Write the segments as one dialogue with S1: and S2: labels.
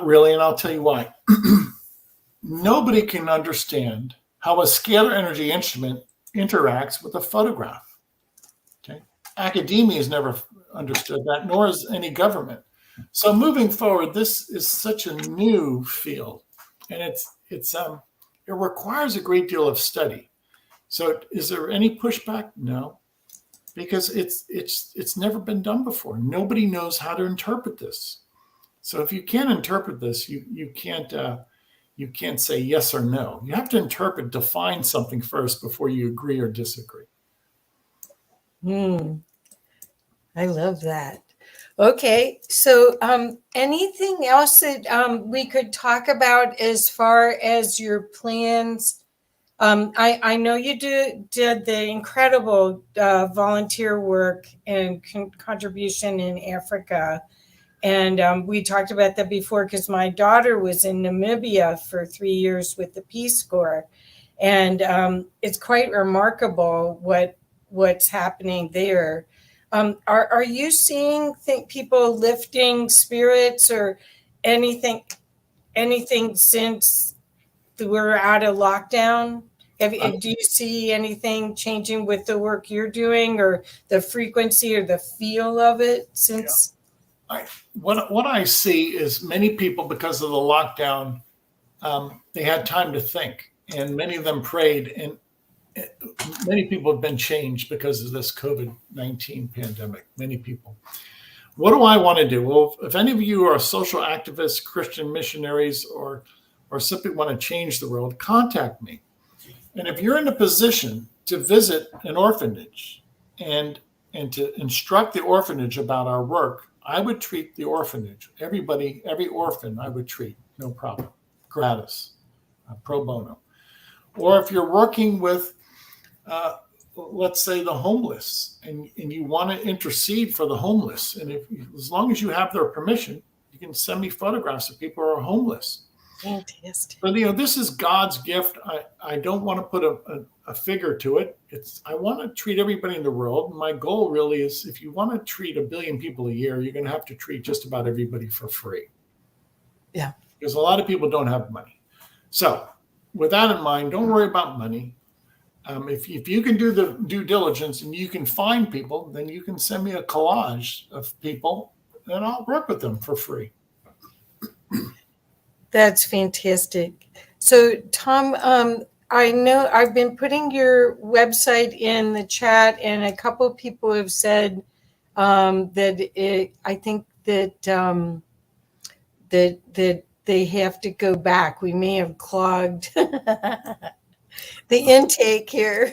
S1: really, and I'll tell you why. Nobody can understand how a scalar energy instrument interacts with a photograph. Okay, academia has never understood that, nor has any government. So moving forward, this is such a new field, and it requires a great deal of study. So is there any pushback? No, because it's never been done before. Nobody knows how to interpret this. So if you can't interpret this, you can't say yes or no. You have to interpret, define something first before you agree or disagree.
S2: I love that. Okay, so anything else that we could talk about as far as your plans? I know you did the incredible volunteer work and contribution in Africa. And we talked about that before because my daughter was in Namibia for 3 years with the Peace Corps. And it's quite remarkable what's happening there. Are you seeing people lifting spirits or anything since we're out of lockdown? Do you see anything changing with the work you're doing or the frequency or the feel of it since?
S1: Yeah. What I see is many people, because of the lockdown, they had time to think, and many of them prayed, and many people have been changed because of this COVID-19 pandemic. Many people. What do I want to do? Well, if any of you are social activists, Christian missionaries, or simply want to change the world, contact me. And if you're in a position to visit an orphanage and to instruct the orphanage about our work, I would treat the orphanage, every orphan I would treat, no problem, gratis, pro bono. Or if you're working with, let's say, the homeless, and you want to intercede for the homeless, and as long as you have their permission, you can send me photographs of people who are homeless.
S2: Fantastic.
S1: But this is God's gift. I don't want to put a figure to it. I want to treat everybody in the world. My goal really is, if you want to treat 1 billion people a year, you're going to have to treat just about everybody for free.
S2: Yeah.
S1: Because a lot of people don't have money. So with that in mind, don't worry about money. If you can do the due diligence and you can find people, then you can send me a collage of people and I'll work with them for free.
S2: That's fantastic. So, Tom, I know I've been putting your website in the chat, and a couple of people have said that I think that they have to go back. We may have clogged the intake here,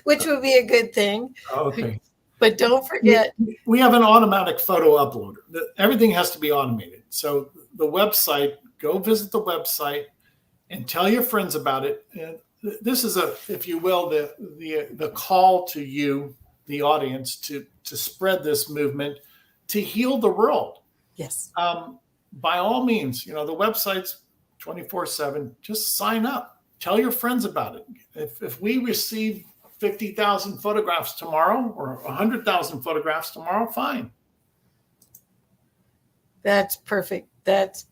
S2: which would be a good thing.
S1: Okay.
S2: But don't forget.
S1: We have an automatic photo uploader. Everything has to be automated. So the website, go visit the website and tell your friends about it. And this is if you will, the call to you, the audience, to spread this movement, to heal the world.
S2: Yes.
S1: By all means, the website's 24/7. Just sign up. Tell your friends about it. If we receive 50,000 photographs tomorrow or 100,000 photographs tomorrow, fine.
S2: That's perfect. That's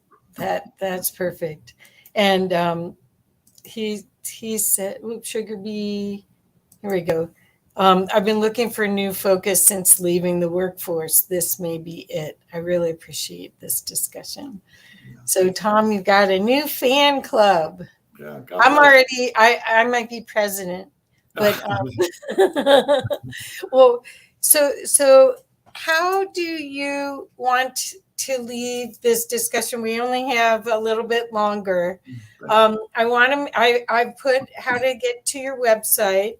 S2: perfect. And he said, Sugar Bee, here we go. I've been looking for a new focus since leaving the workforce. This may be it. I really appreciate this discussion. Yeah. So, Tom, you've got a new fan club.
S1: Yeah,
S2: I might be president, but well, so how do you want to leave this discussion? We only have a little bit longer. I put how to get to your website.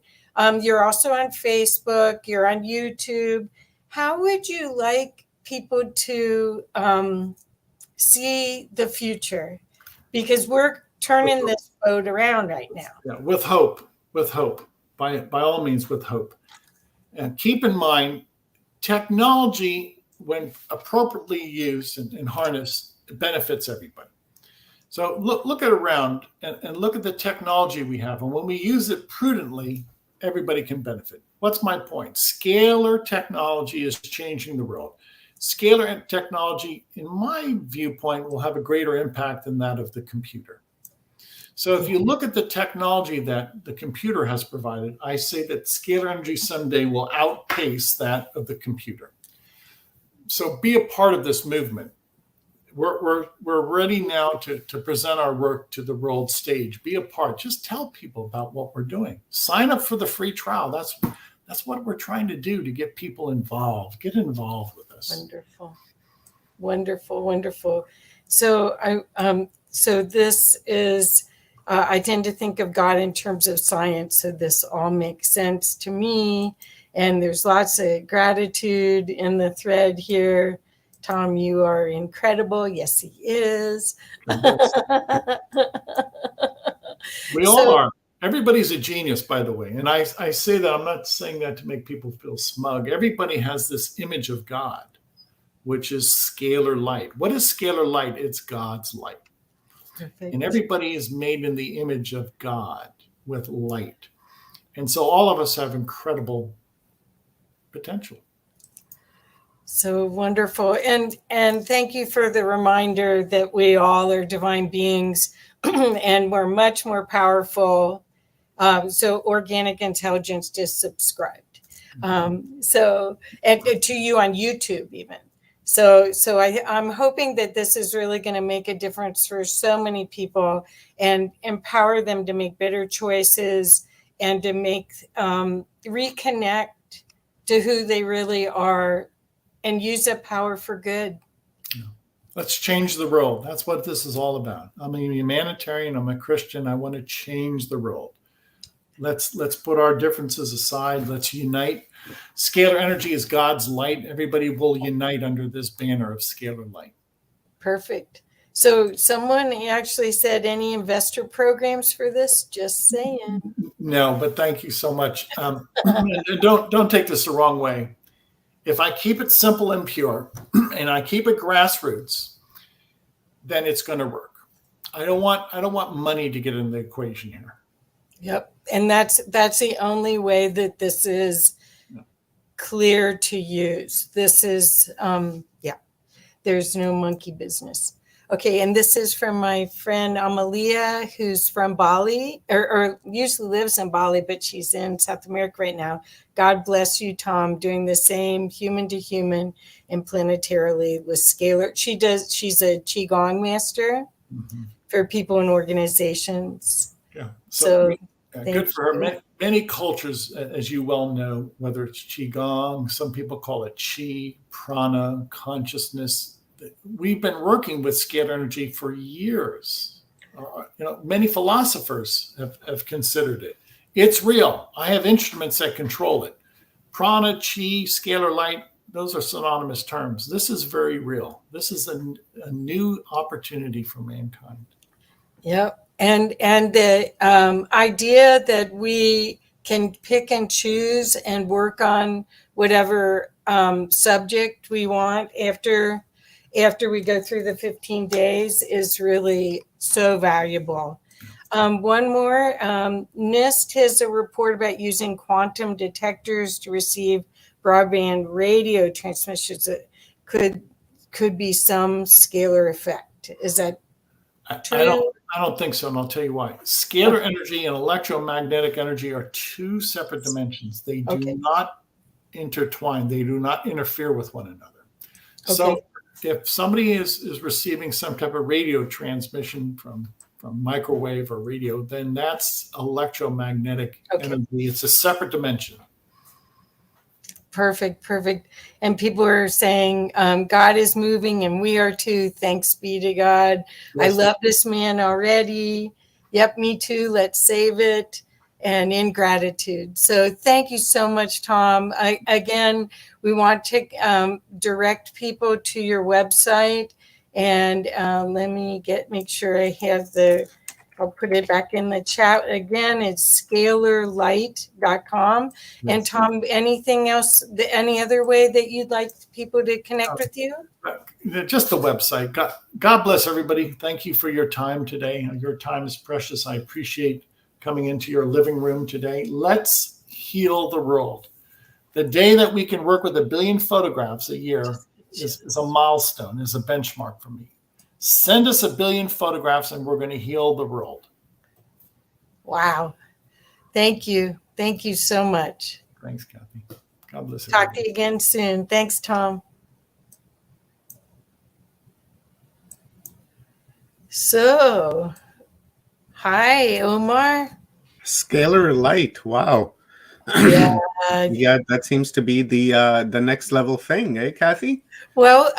S2: You're also on Facebook. You're on YouTube. How would you like people to see the future? Because we're turning this boat around right now.
S1: Yeah, with hope. By all means, with hope. And keep in mind, technology, when appropriately used and harnessed, benefits everybody. So look around and look at the technology we have. And when we use it prudently, everybody can benefit. What's my point? Scalar technology is changing the world. Scalar technology, in my viewpoint, will have a greater impact than that of the computer. So if you look at the technology that the computer has provided, I say that scalar energy someday will outpace that of the computer. So be a part of this movement. We're ready now to present our work to the world stage. Be a part. Just tell people about what we're doing. Sign up for the free trial. That's what we're trying to do, to get people involved. Get involved with us.
S2: Wonderful, wonderful, wonderful. So so this is. I tend to think of God in terms of science, so this all makes sense to me. And there's lots of gratitude in the thread here. Tom, you are incredible. Yes, he is.
S1: We all are. Everybody's a genius, by the way. And I say that, I'm not saying that to make people feel smug. Everybody has this image of God, which is scalar light. What is scalar light? It's God's light. Perfect. And everybody is made in the image of God with light. And so all of us have incredible potential.
S2: So wonderful. And thank you for the reminder that we all are divine beings and we're much more powerful. So organic intelligence just subscribed. So and to you on YouTube even. So I'm hoping that this is really going to make a difference for so many people and empower them to make better choices and to make reconnect to who they really are and use that power for good.
S1: Let's change the world. That's what this is all about. I'm a humanitarian. I'm a Christian. I want to change the world. Let's put our differences aside. Let's unite. Scalar energy is God's light. Everybody will unite under this banner of scalar light.
S2: Perfect. So someone actually said, any investor programs for this? Just saying.
S1: No, but thank you so much. Don't take this the wrong way. If I keep it simple and pure and I keep it grassroots, then it's going to work. I don't want money to get in the equation here.
S2: Yep. And that's the only way that this is clear to use. This is, there's no monkey business. Okay. And this is from my friend Amalia, who's from Bali or usually lives in Bali, but she's in South America right now. God bless you, Tom, doing the same human to human and planetarily with scalar. She's a Qigong master for people and organizations.
S1: Yeah.
S2: So
S1: good for her. Many cultures, as you well know, whether it's Qigong, some people call it Qi, prana, consciousness. We've been working with scalar energy for years. Many philosophers have considered it. It's real. I have instruments that control it. Prana, Qi, scalar light, those are synonymous terms. This is very real. This is a new opportunity for mankind.
S2: Yep. And the idea that we can pick and choose and work on whatever subject we want after we go through the 15 days is really so valuable. One more, NIST has a report about using quantum detectors to receive broadband radio transmissions that could be some scalar effect. Is that true?
S1: I don't think so, and I'll tell you why. Scalar energy and electromagnetic energy are two separate dimensions. They do not intertwine. They do not interfere with one another. Okay. So if somebody is receiving some type of radio transmission from microwave or radio, then that's electromagnetic energy. It's a separate dimension.
S2: Perfect. And people are saying God is moving and we are too. Thanks be to God. Yes. I love this man already. Yep, me too. Let's save it. And in gratitude. So thank you so much, Tom. Again, we want to direct people to your website. And let me make sure I have I'll put it back in the chat again. It's scalarlight.com. Yes. And Tom, anything else, any other way that you'd like people to connect with you?
S1: Just the website. God bless everybody. Thank you for your time today. Your time is precious. I appreciate coming into your living room today. Let's heal the world. The day that we can work with 1 billion photographs a year is a milestone, is a benchmark for me. Send us 1 billion photographs and we're going to heal the world.
S2: Wow. Thank you. Thank you so much.
S1: Thanks, Kathy. God bless you.
S2: Talk to you again soon. Thanks, Tom. So, hi, Omar.
S3: Scalar light. Wow.
S2: Yeah.
S3: Yeah, that seems to be the next level thing, eh, Kathy?
S2: Well,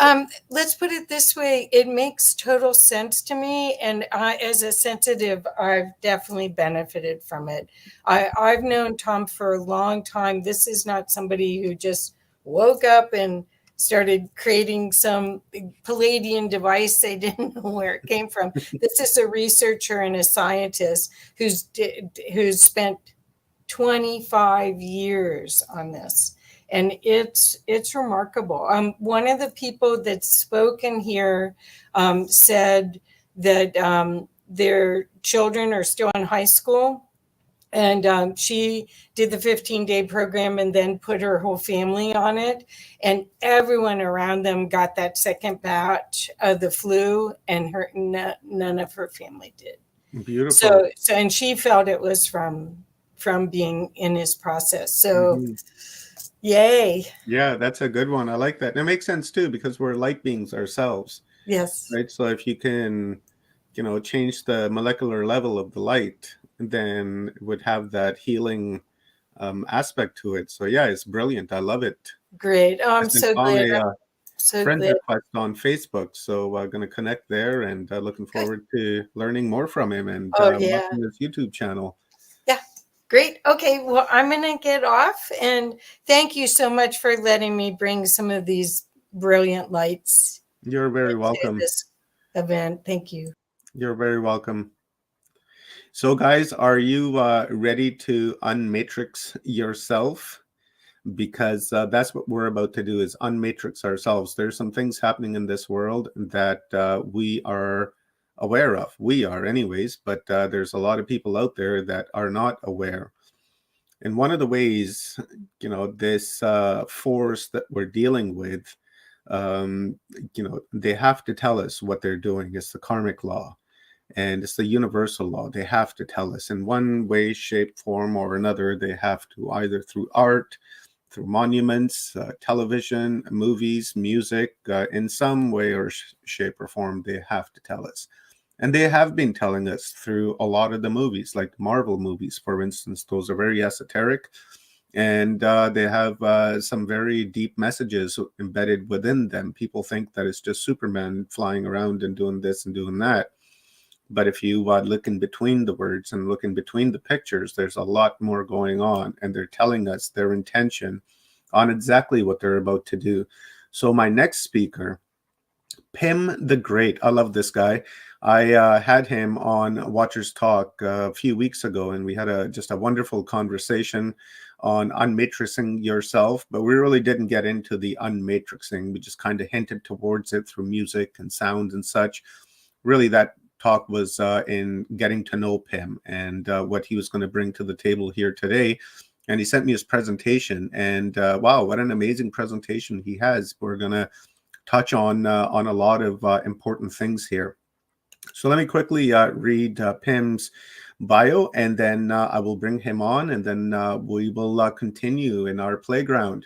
S2: let's put it this way. It makes total sense to me. And as a sensitive, I've definitely benefited from it. I've known Tom for a long time. This is not somebody who just woke up and started creating some Palladian device. They didn't know where it came from. This is a researcher and a scientist who's spent 25 years on this. And it's remarkable. One of the people that's spoken here said that their children are still in high school. And she did the 15-day program and then put her whole family on it. And everyone around them got that second batch of the flu, and none of her family did.
S3: Beautiful.
S2: So and she felt it was from being in his process. So yay.
S3: Yeah, that's a good one. I like that. And it makes sense too, because we're light beings ourselves.
S2: Yes.
S3: Right. So if you can, change the molecular level of the light, then it would have that healing aspect to it. So yeah, it's brilliant. I love it.
S2: Great. Oh, I'm so glad.
S3: Friend request on Facebook, so I'm going to connect there, and looking forward to learning more from him and watching his YouTube channel.
S2: Yeah, great. Okay, well, I'm going to get off, and thank you so much for letting me bring some of these brilliant lights.
S3: You're very welcome.
S2: This event. Thank you.
S3: You're very welcome. So, guys, are you ready to unmatrix yourself? Because that's what we're about to do, is unmatrix ourselves. There's some things happening in this world that we are aware of. We are anyways, but there's a lot of people out there that are not aware. And one of the ways, this force that we're dealing with, they have to tell us what they're doing. It's the karmic law. And it's the universal law. They have to tell us in one way, shape, form, or another. They have to, either through art, through monuments, television, movies, music, in some way or shape or form, they have to tell us. And they have been telling us through a lot of the movies, like Marvel movies, for instance. Those are very esoteric, and they have some very deep messages embedded within them. People think that it's just Superman flying around and doing this and doing that. But if you look in between the words and look in between the pictures, there's a lot more going on, and they're telling us their intention on exactly what they're about to do. So my next speaker, Pim the Great, I love this guy. I had him on Watchers Talk a few weeks ago, and we had just a wonderful conversation on unmatrixing yourself, but we really didn't get into the unmatrixing. We just kind of hinted towards it through music and sound and such. Really, that talk was in getting to know Pim and what he was going to bring to the table here today. And he sent me his presentation, and wow, what an amazing presentation he has. We're going to touch on a lot of important things here. So let me quickly read Pim's bio, and then I will bring him on, and then we will continue in our playground.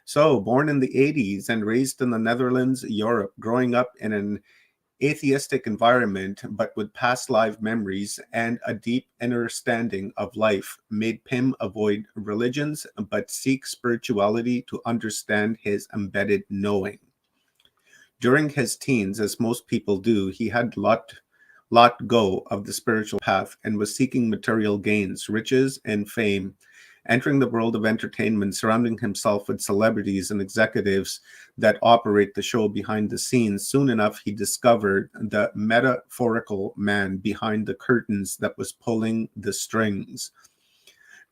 S3: So, born in the 80s and raised in the Netherlands, Europe, growing up in an atheistic environment, but with past life memories and a deep understanding of life, made Pim avoid religions but seek spirituality to understand his embedded knowing. During his teens, as most people do, he had let go of the spiritual path and was seeking material gains, riches, and fame. Entering the world of entertainment, surrounding himself with celebrities and executives that operate the show behind the scenes, soon enough he discovered the metaphorical man behind the curtains that was pulling the strings.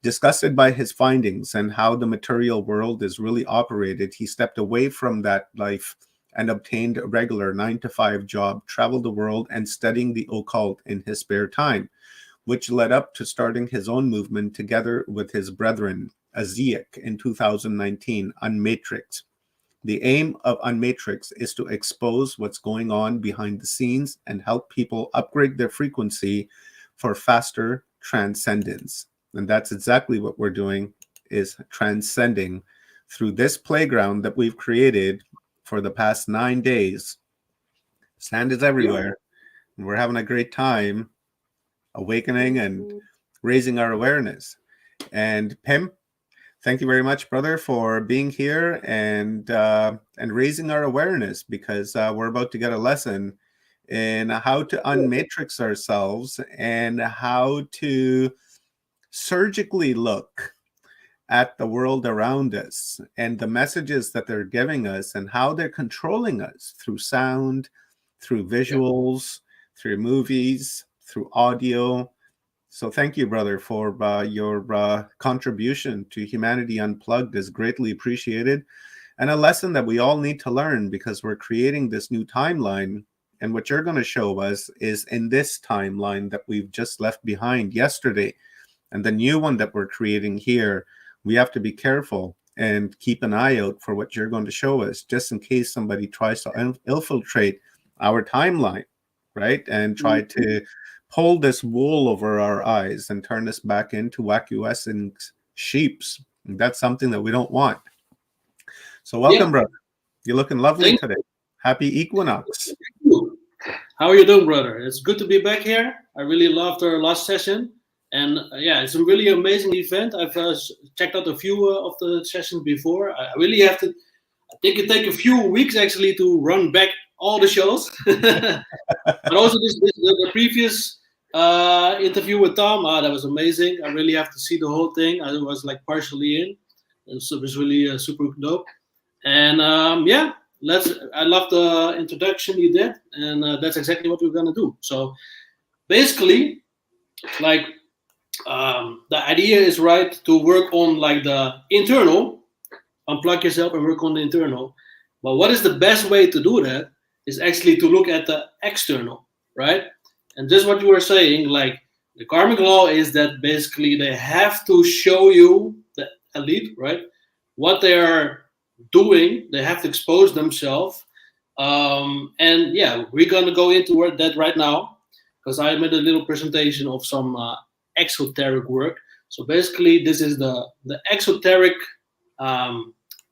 S3: Disgusted by his findings and how the material world is really operated, he stepped away from that life and obtained a regular 9-to-5 job, traveled the world, and studying the occult in his spare time, which led up to starting his own movement together with his brethren, Aziak, in 2019, Unmatrixed. The aim of Unmatrix is to expose what's going on behind the scenes and help people upgrade their frequency for faster transcendence. And that's exactly what we're doing, is transcending through this playground that we've created for the past 9 days. Sand is everywhere. And we're having a great time awakening and raising our awareness. And Pim, thank you very much, brother, for being here and raising our awareness, because we're about to get a lesson in how to unmatrix ourselves and how to surgically look at the world around us and the messages that they're giving us and how they're controlling us through sound, through visuals, through movies, through audio. So thank you, brother, for your contribution to Humanity Unplugged is greatly appreciated, and a lesson that we all need to learn, because we're creating this new timeline. And what you're going to show us is in this timeline that we've just left behind yesterday, and the new one that we're creating here, we have to be careful and keep an eye out for what you're going to show us, just in case somebody tries to infiltrate our timeline, right? And try to pull this wool over our eyes and turn us back into acquiescent sheeps. And that's something that we don't want. So welcome, brother. You're looking lovely today. Happy equinox.
S4: How are you doing, brother? It's good to be back here. I really loved our last session. And it's a really amazing event. I've checked out a few of the sessions before. I really have to, I think it take a few weeks actually to run back all the shows. But also the previous interview with Tom, that was amazing. I really have to see the whole thing. I was like partially in. So it was really super dope. And I love the introduction you did. And that's exactly what we're going to do. So basically, like, the idea is right to work on like the internal, unplug yourself and work on the internal. But what is the best way to do that is actually to look at the external, right? And just what you were saying, like the karmic law is that basically they have to show you, the elite, right, what they are doing. They have to expose themselves. We're going to go into that right now, because I made a little presentation of some exoteric work. So basically, this is the exoteric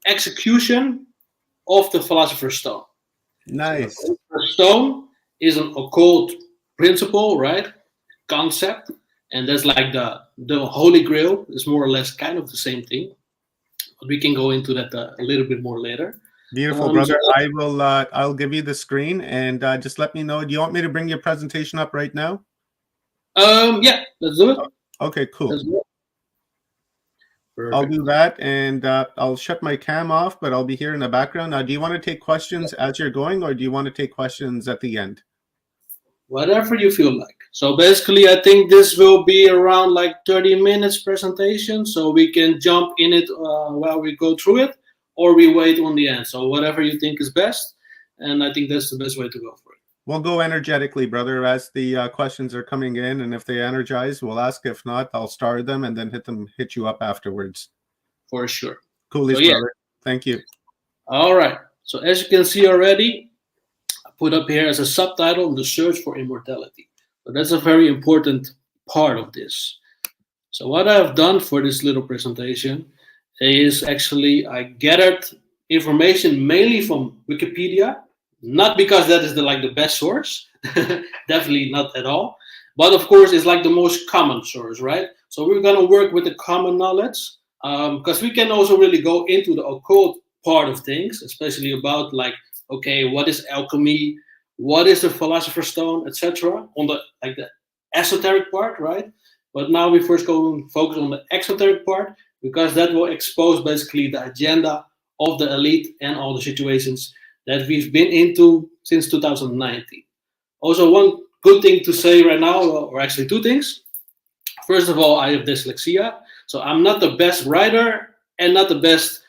S4: execution of the Philosopher's Stone.
S3: Nice.
S4: So the Philosopher's Stone is an occult principle, right? Concept, and that's like the Holy Grail. Is more or less kind of the same thing. But we can go into that a little bit more later.
S3: Beautiful, brother. I will. I'll give you the screen and just let me know. Do you want me to bring your presentation up right now?
S4: Let's do it.
S3: Okay, cool. I'll do that, and I'll shut my cam off, but I'll be here in the background. Now, do you want to take questions as you're going, or do you want to take questions at the end?
S4: Whatever you feel like. So basically, I think this will be around like 30 minutes presentation, so we can jump in it while we go through it, or we wait on the end. So whatever you think is best, and I think that's the best way to go for it.
S3: We'll go energetically, brother, as the questions are coming in, and if they energize, we'll ask. If not, I'll star them and then hit you up afterwards.
S4: For sure.
S3: Coolies,
S4: So,
S3: brother. Thank you.
S4: All right. So as you can see already, I put up here as a subtitle, The Search for Immortality. So that's a very important part of this. So what I've done for this little presentation is actually I gathered information mainly from Wikipedia. Not because that is the best source, definitely not at all. But of course, it's like the most common source, right? So we're gonna work with the common knowledge, because we can also really go into the occult part of things, especially about like, okay, what is alchemy, what is the Philosopher's Stone, etc. On the esoteric part, right? But now we first go and focus on the exoteric part, because that will expose basically the agenda of the elite and all the situations that we've been into since 2019. Also, one good thing to say right now, or actually two things. First of all, I have dyslexia, so I'm not the best writer and not the best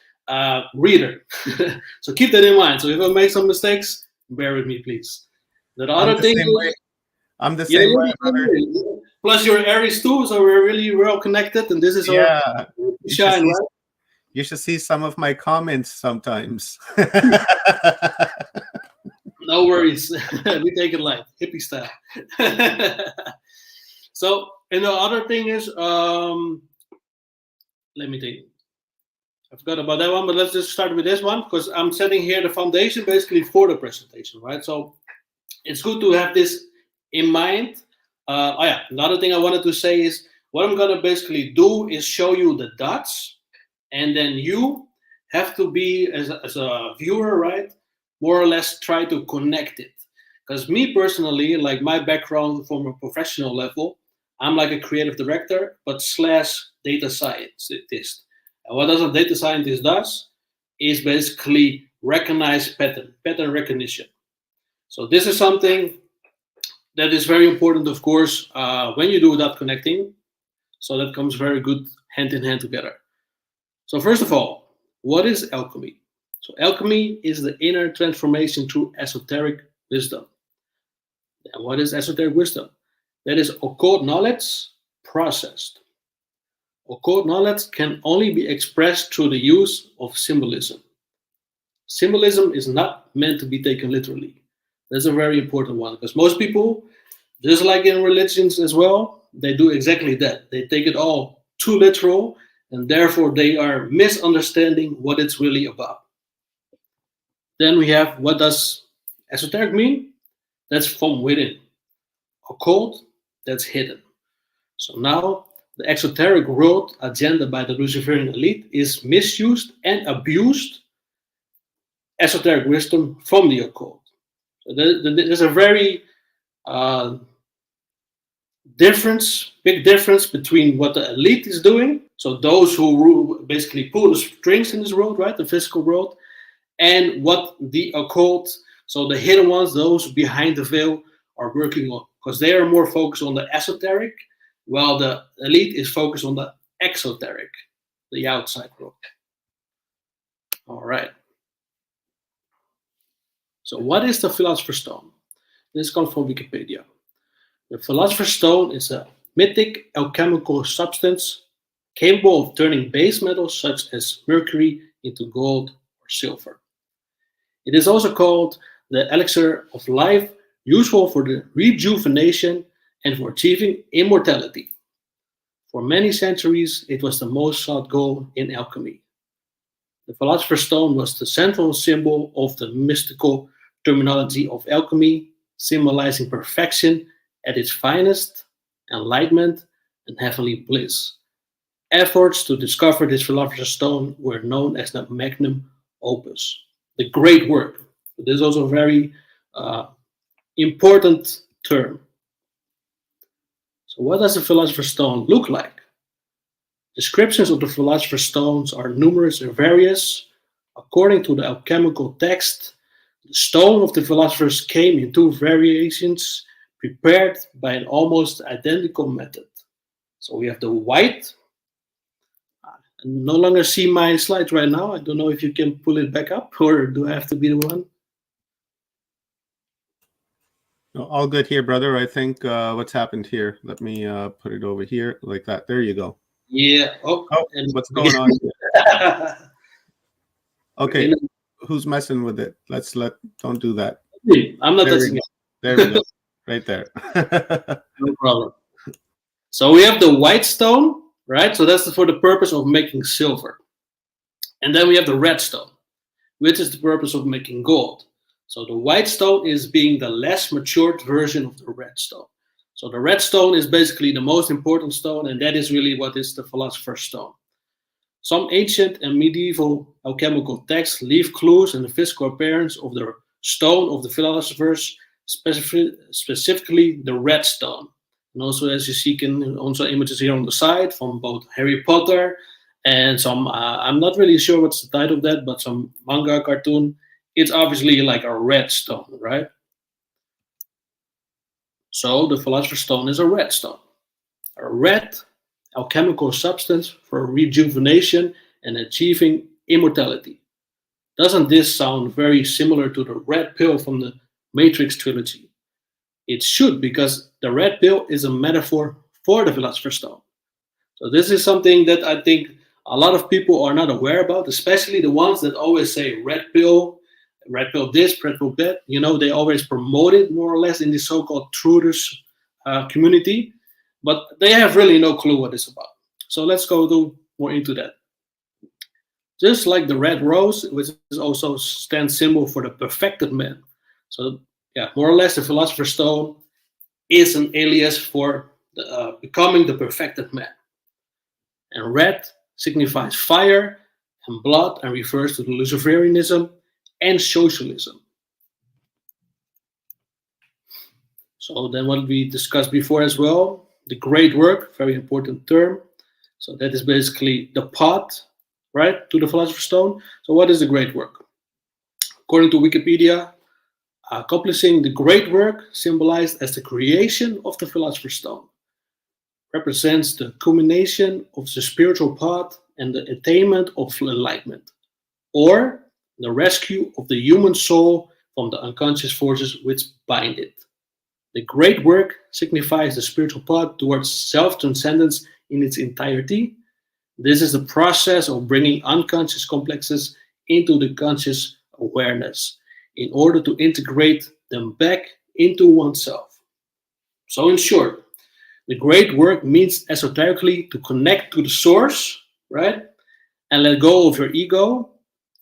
S4: reader. So keep that in mind. So if I make some mistakes, bear with me, please. The other thing is,
S3: I'm the same way, brother.
S4: Plus, you're Aries too, so we're really well connected, and this is our shine, right?
S3: You should see some of my comments sometimes.
S4: No worries. We take it light, hippie style. So, and the other thing is, let me think. I forgot about that one, but let's just start with this one because I'm setting here the foundation basically for the presentation, right? So it's good to have this in mind. Oh yeah, another thing I wanted to say is what I'm gonna basically do is show you the dots, and then you have to be as a viewer, right? More or less try to connect it. Because me personally, like my background from a professional level, I'm like a creative director, but / data scientist. And what does a data scientist does is basically recognize pattern recognition. So this is something that is very important, of course, when you do dot connecting. So that comes very good hand in hand together. So first of all, what is alchemy? So alchemy is the inner transformation through esoteric wisdom. And what is esoteric wisdom? That is occult knowledge processed. Occult knowledge can only be expressed through the use of symbolism. Symbolism is not meant to be taken literally. That's a very important one because most people, just like in religions as well, they do exactly that. They take it all too literal, and therefore they are misunderstanding what it's really about. Then we have, what does esoteric mean? That's from within. Occult, that's hidden. So now the exoteric world agenda by the Luciferian elite is misused and abused esoteric wisdom from the occult. So there's a very big difference between what the elite is doing, so those who basically pull the strings in this world, right, the physical world, and what the occult, so the hidden ones, those behind the veil, are working on, because they are more focused on the esoteric, while the elite is focused on the exoteric, the outside world. All right. So what is the Philosopher's Stone? This comes from Wikipedia. The Philosopher's Stone is a mythic alchemical substance capable of turning base metals such as mercury into gold or silver. It is also called the elixir of life, useful for the rejuvenation and for achieving immortality. For many centuries, it was the most sought goal in alchemy. The Philosopher's Stone was the central symbol of the mystical terminology of alchemy, symbolizing perfection at its finest, enlightenment, and heavenly bliss. Efforts to discover this Philosopher's Stone were known as the magnum opus, the great work. This is also a very important term. So what does the Philosopher's Stone look like? Descriptions of the Philosopher's Stones are numerous and various. According to the alchemical text, the stone of the philosophers came in two variations prepared by an almost identical method. So we have the white. I no longer see my slides right now. I don't know if you can pull it back up, or do I have to be the one?
S3: No, all good here, brother. I think what's happened here. Let me put it over here like that. There you go.
S4: Yeah.
S3: Oh, what's going on here? Okay, who's messing with it? Don't do that.
S4: I'm not touching it.
S3: There we go. Right there.
S4: No problem. So we have the white stone, right? So that's for the purpose of making silver. And then we have the red stone, which is the purpose of making gold. So the white stone is being the less matured version of the red stone. So the red stone is basically the most important stone, and that is really what is the Philosopher's Stone. Some ancient and medieval alchemical texts leave clues in the physical appearance of the stone of the philosophers, specifically the red stone. And also, as you see, also images here on the side from both Harry Potter and some, I'm not really sure what's the title of that, but some manga cartoon. It's obviously like a red stone, right? So the Philosopher's Stone is a red stone. A red alchemical substance for rejuvenation and achieving immortality. Doesn't this sound very similar to the red pill from the Matrix trilogy? It should, because the red pill is a metaphor for the Philosopher's Stone. So this is something that I think a lot of people are not aware about, especially the ones that always say red pill this, red pill that. You know, they always promote it more or less in the so-called truthers community, but they have really no clue what it's about. So let's go more into that. Just like the red rose, which is also stands symbol for the perfected man. So yeah, more or less the Philosopher's Stone is an alias for becoming the perfected man. And red signifies fire and blood and refers to the Luciferianism and socialism. So then what we discussed before as well, the great work, very important term. So that is basically the path, right, to the Philosopher's Stone. So what is the great work? According to Wikipedia, accomplishing the great work symbolized as the creation of the Philosopher's Stone represents the culmination of the spiritual path and the attainment of enlightenment, or the rescue of the human soul from the unconscious forces which bind it. The great work signifies the spiritual path towards self-transcendence in its entirety. This is the process of bringing unconscious complexes into the conscious awareness in order to integrate them back into oneself. So in short, the great work means esoterically to connect to the source, right? And let go of your ego.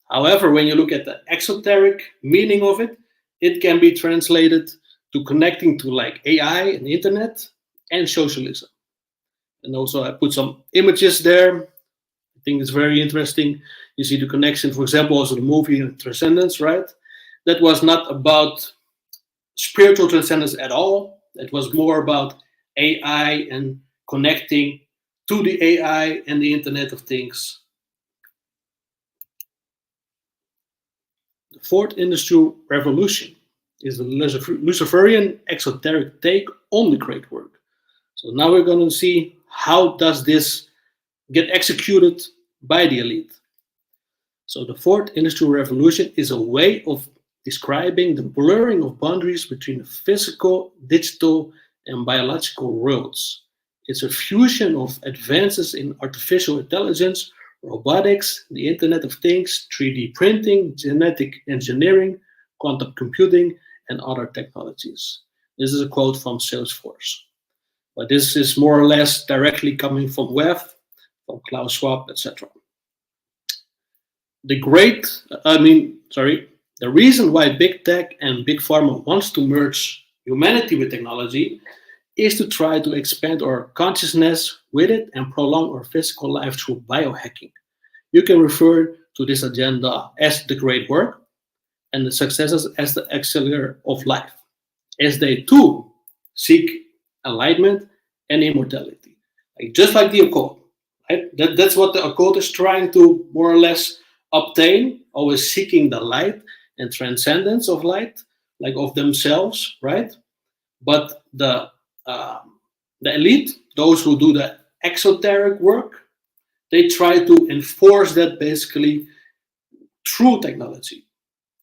S4: However, when you look at the exoteric meaning of it, it can be translated to connecting to like AI and the internet and socialism. And also I put some images there. I think it's very interesting. You see the connection, for example, also the movie Transcendence, right? That was not about spiritual transcendence at all. It was more about AI and connecting to the AI and the Internet of Things. The fourth industrial revolution is the Luciferian exoteric take on the great work. So now we're going to see how does this get executed by the elite. So the fourth industrial revolution is a way of describing the blurring of boundaries between the physical, digital, and biological worlds. It's a fusion of advances in artificial intelligence, robotics, the Internet of Things, 3D printing, genetic engineering, quantum computing, and other technologies. This is a quote from Salesforce. But this is more or less directly coming from WEF, from Klaus Schwab, etc. The reason why big tech and big pharma wants to merge humanity with technology is to try to expand our consciousness with it and prolong our physical life through biohacking. You can refer to this agenda as the great work and the successes as the accelerator of life, as they too seek enlightenment and immortality. Just like the occult. Right? That's what the occult is trying to more or less obtain, always seeking the light and transcendence of light, like of themselves, right? But the elite, those who do the exoteric work, they try to enforce that basically through technology,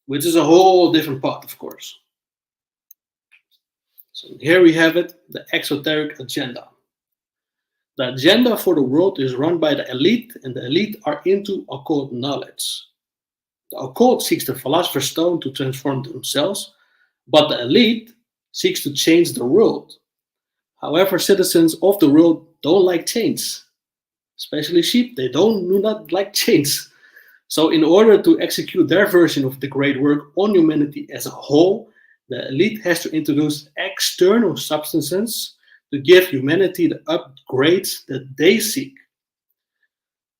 S4: which is a whole different path, of course. So here we have it, the exoteric agenda. The agenda for the world is run by the elite, and the elite are into occult knowledge. The occult seeks the Philosopher's Stone to transform themselves, but the elite seeks to change the world. However, citizens of the world don't like change, especially sheep. They do not like change. So in order to execute their version of the great work on humanity as a whole, the elite has to introduce external substances to give humanity the upgrades that they seek.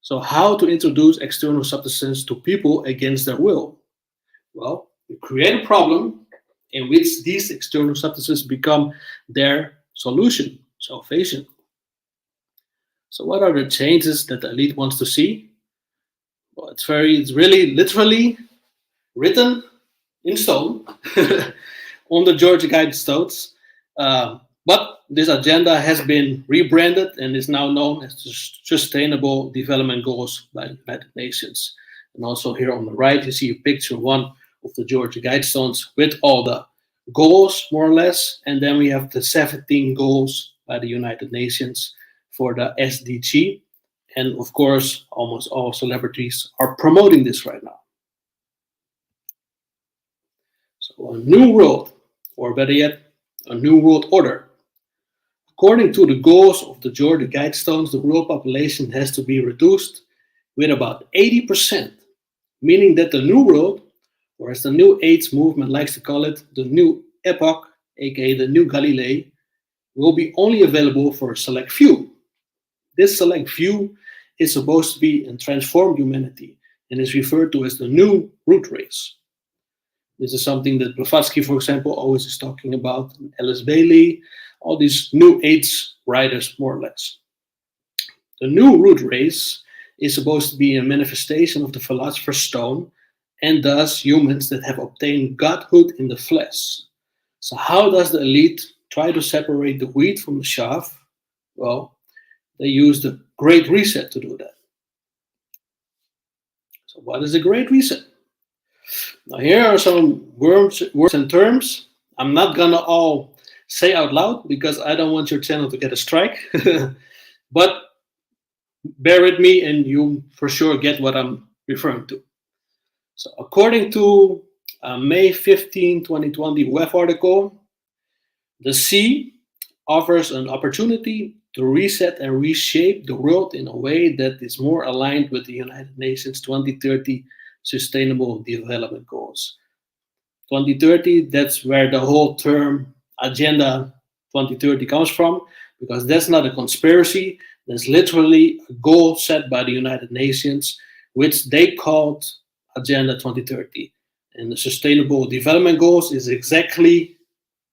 S4: So how to introduce external substances to people against their will? Well, you create a problem in which these external substances become their solution, salvation. So what are the changes that the elite wants to see? Well, it's really literally written in stone on the Georgia Guidestones. But this agenda has been rebranded and is now known as the Sustainable Development Goals by the United Nations. And also here on the right, you see a picture of one of the Georgia Guidestones with all the goals, more or less. And then we have the 17 goals by the United Nations for the SDG. And of course, almost all celebrities are promoting this right now. So a new world, or better yet, a new world order. According to the goals of the Georgia Guidestones, the world population has to be reduced with about 80%, meaning that the New World, or as the New Age movement likes to call it, the New Epoch, aka the New Galilee, will be only available for a select few. This select few is supposed to be and transform humanity and is referred to as the new root race. This is something that Blavatsky, for example, always is talking about, Alice Bailey, all these New Age writers, more or less. The new root race is supposed to be a manifestation of the philosopher's stone, and thus humans that have obtained godhood in the flesh. So how does the elite try to separate the wheat from the chaff? Well, they use the Great Reset to do that. So what is the Great Reset? Now here are some words and terms. I'm not gonna all say out loud because I don't want your channel to get a strike. But bear with me and you for sure get what I'm referring to. So according to May 15, 2020 web article, the sea offers an opportunity to reset and reshape the world in a way that is more aligned with the United Nations 2030 Sustainable Development Goals. 2030, that's where the whole term Agenda 2030 comes from, because that's not a conspiracy. That's literally a goal set by the United Nations, which they called Agenda 2030. And the Sustainable Development Goals is exactly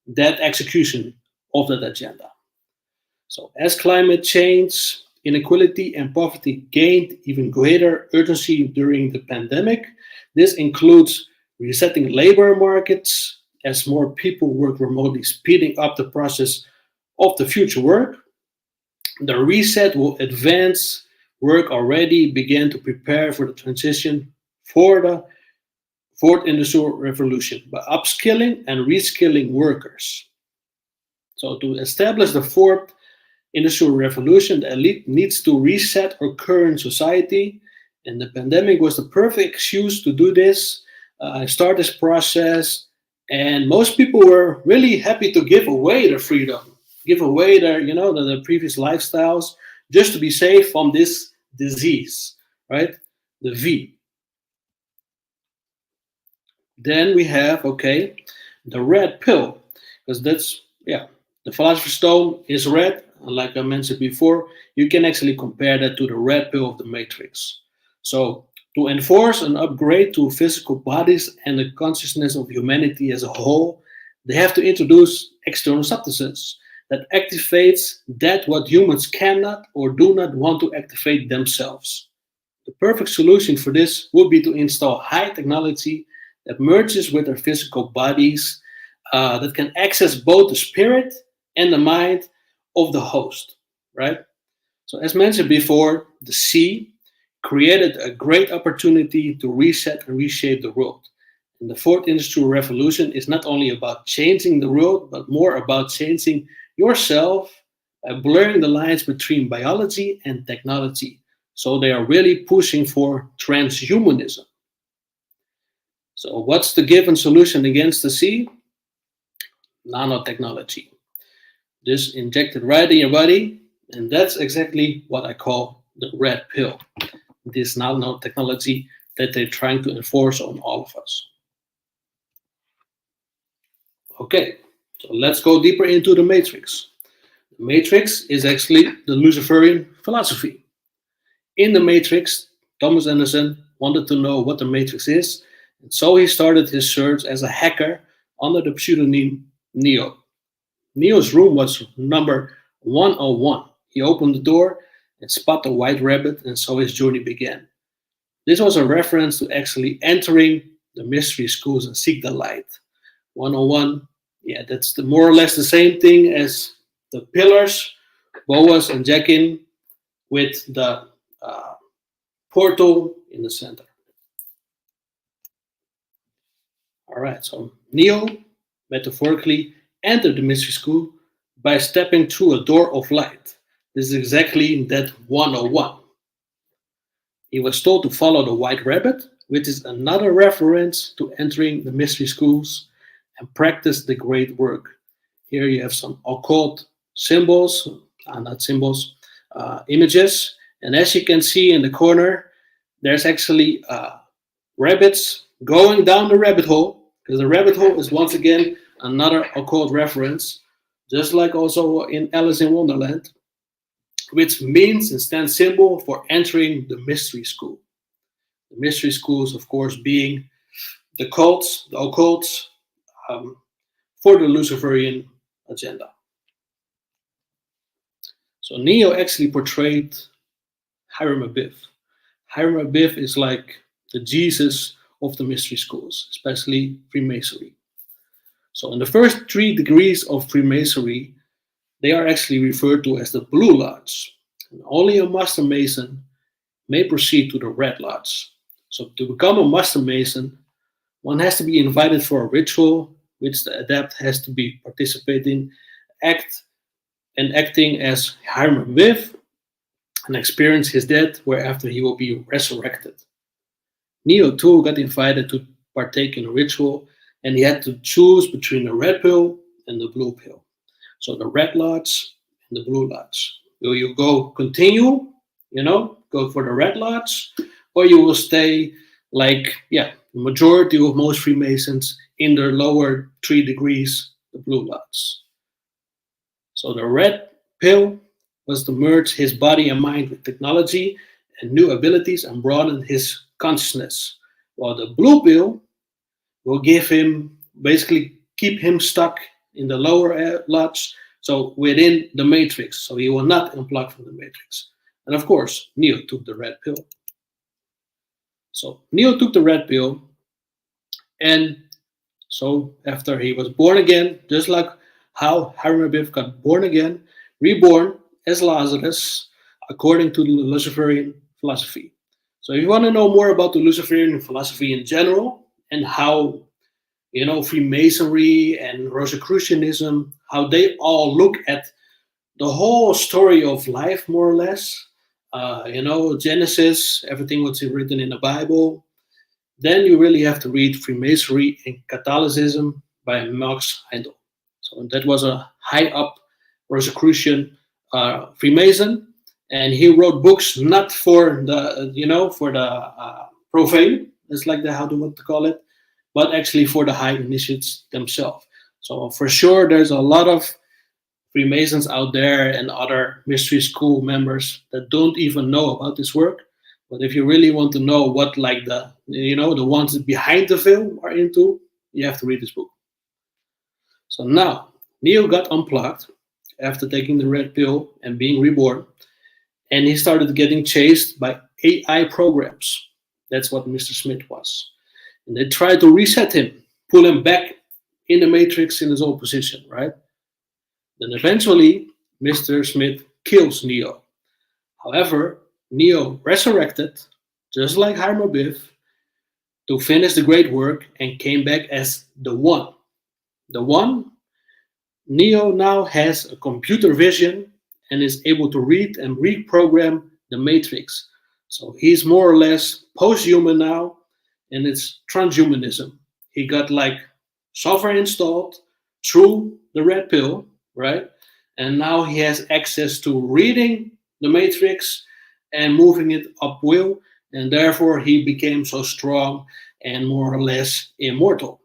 S4: that execution of that agenda. So as climate change, inequality, and poverty gained even greater urgency during the pandemic, this includes resetting labor markets as more people work remotely, speeding up the process of the future work. The reset will advance work already began to prepare for the transition for the fourth industrial revolution by upskilling and reskilling workers. So to establish the fourth industrial revolution, the elite needs to reset our current society, and the pandemic was the perfect excuse to do this, start this process, and most people were really happy to give away their freedom, give away their, the previous lifestyles, just to be safe from this disease, right? The V. Then we have, the red pill, because that's, the philosopher's stone is red. Like I mentioned before, you can actually compare that to the red pill of the Matrix. So to enforce an upgrade to physical bodies and the consciousness of humanity as a whole, they have to introduce external substances that activates that what humans cannot or do not want to activate themselves. The perfect solution for this would be to install high technology that merges with our physical bodies, that can access both the spirit and the mind of the host, right? So as mentioned before, the sea created a great opportunity to reset and reshape the world. And the fourth industrial revolution is not only about changing the world, but more about changing yourself by blurring the lines between biology and technology. So they are really pushing for transhumanism. So what's the given solution against the sea? Nanotechnology. Just injected right in your body, and that's exactly what I call the red pill. This nanotechnology that they're trying to enforce on all of us. Okay, so let's go deeper into the Matrix. The Matrix is actually the Luciferian philosophy. In the Matrix, Thomas Anderson wanted to know what the Matrix is, and so he started his search as a hacker under the pseudonym Neo. Neo's room was number 101. He opened the door and spotted a white rabbit, and so his journey began. This was a reference to actually entering the mystery schools and seek the light. 101, that's more or less the same thing as the pillars, Boaz and Jachin, with the portal in the center. All right, so Neo, metaphorically, entered the mystery school by stepping through a door of light. This is exactly that 101. He was told to follow the white rabbit, which is another reference to entering the mystery schools and practice the great work. Here you have some occult symbols, not symbols, images. And as you can see in the corner, there's actually rabbits going down the rabbit hole, because the rabbit hole is once again another occult reference, just like also in Alice in Wonderland, which means and stands symbol for entering the mystery school. The mystery schools, of course, being the cults, the occults, for the Luciferian agenda. So Neo actually portrayed Hiram Abiff. Hiram Abiff is like the Jesus of the mystery schools, especially Freemasonry. So in the first 3 degrees of Freemasonry, they are actually referred to as the Blue Lodge. And only a Master Mason may proceed to the Red Lodge. So to become a Master Mason, one has to be invited for a ritual, which the adept has to be participating, acting as Hiram Abiff, and experience his death, whereafter he will be resurrected. Neo too got invited to partake in a ritual, and he had to choose between the red pill and the blue pill. So the Red Lodge and the Blue Lodge. Will you continue, go for the Red Lodge, or you will stay like, the majority of most Freemasons in their lower 3 degrees, the Blue Lodge. So the red pill was to merge his body and mind with technology and new abilities and broaden his consciousness, while the blue pill will give him, basically keep him stuck in the lower lodge, so within the matrix, so he will not unplug from the matrix. And of course, Neo took the red pill. So Neo took the red pill, and so after he was born again, just like how Hiram Abiff got born again, reborn as Lazarus, according to the Luciferian philosophy. So if you want to know more about the Luciferian philosophy in general, and how, Freemasonry and Rosicrucianism, how they all look at the whole story of life, more or less, Genesis, everything what's written in the Bible, then you really have to read Freemasonry and Catholicism by Max Heindel. So that was a high up Rosicrucian Freemason, and he wrote books not for the profane, that's like how they want to call it, but actually for the high initiates themselves. So for sure, there's a lot of Freemasons out there and other mystery school members that don't even know about this work. But if you really want to know what the ones behind the veil are into, you have to read this book. So now, Neo got unplugged after taking the red pill and being reborn, and he started getting chased by AI programs. That's what Mr. Smith was. And they tried to reset him, pull him back in the matrix in his old position, right? Then eventually, Mr. Smith kills Neo. However, Neo resurrected, just like Hiram Abiff, to finish the great work and came back as the One. The One, Neo now has a computer vision and is able to read and reprogram the matrix. So he's more or less post-human now, and it's transhumanism. He got software installed through the red pill, right? And now he has access to reading the matrix and moving it up will, and therefore he became so strong and more or less immortal.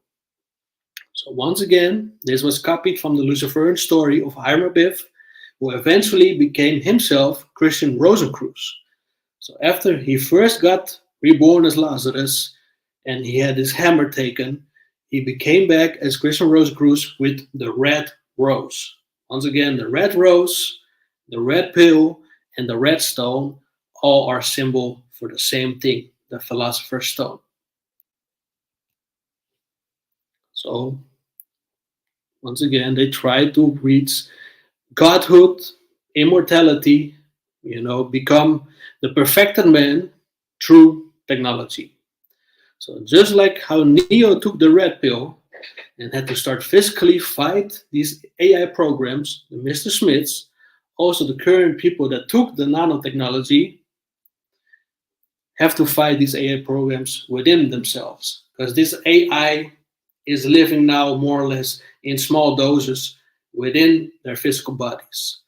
S4: So once again, this was copied from the Luciferian story of Hiram Abiff, who eventually became himself Christian Rosencreutz. So after he first got reborn as Lazarus and he had his hammer taken, he became back as Christian Rosencreutz with the red rose. Once again, the red rose, the red pill, and the red stone all are symbol for the same thing, the Philosopher's Stone. So, once again, they try to reach godhood, immortality, become the perfected man through technology. So just like how Neo took the red pill and had to start physically fight these AI programs, the Mr. Smiths, also the current people that took the nanotechnology have to fight these AI programs within themselves, because this AI is living now more or less in small doses within their physical bodies.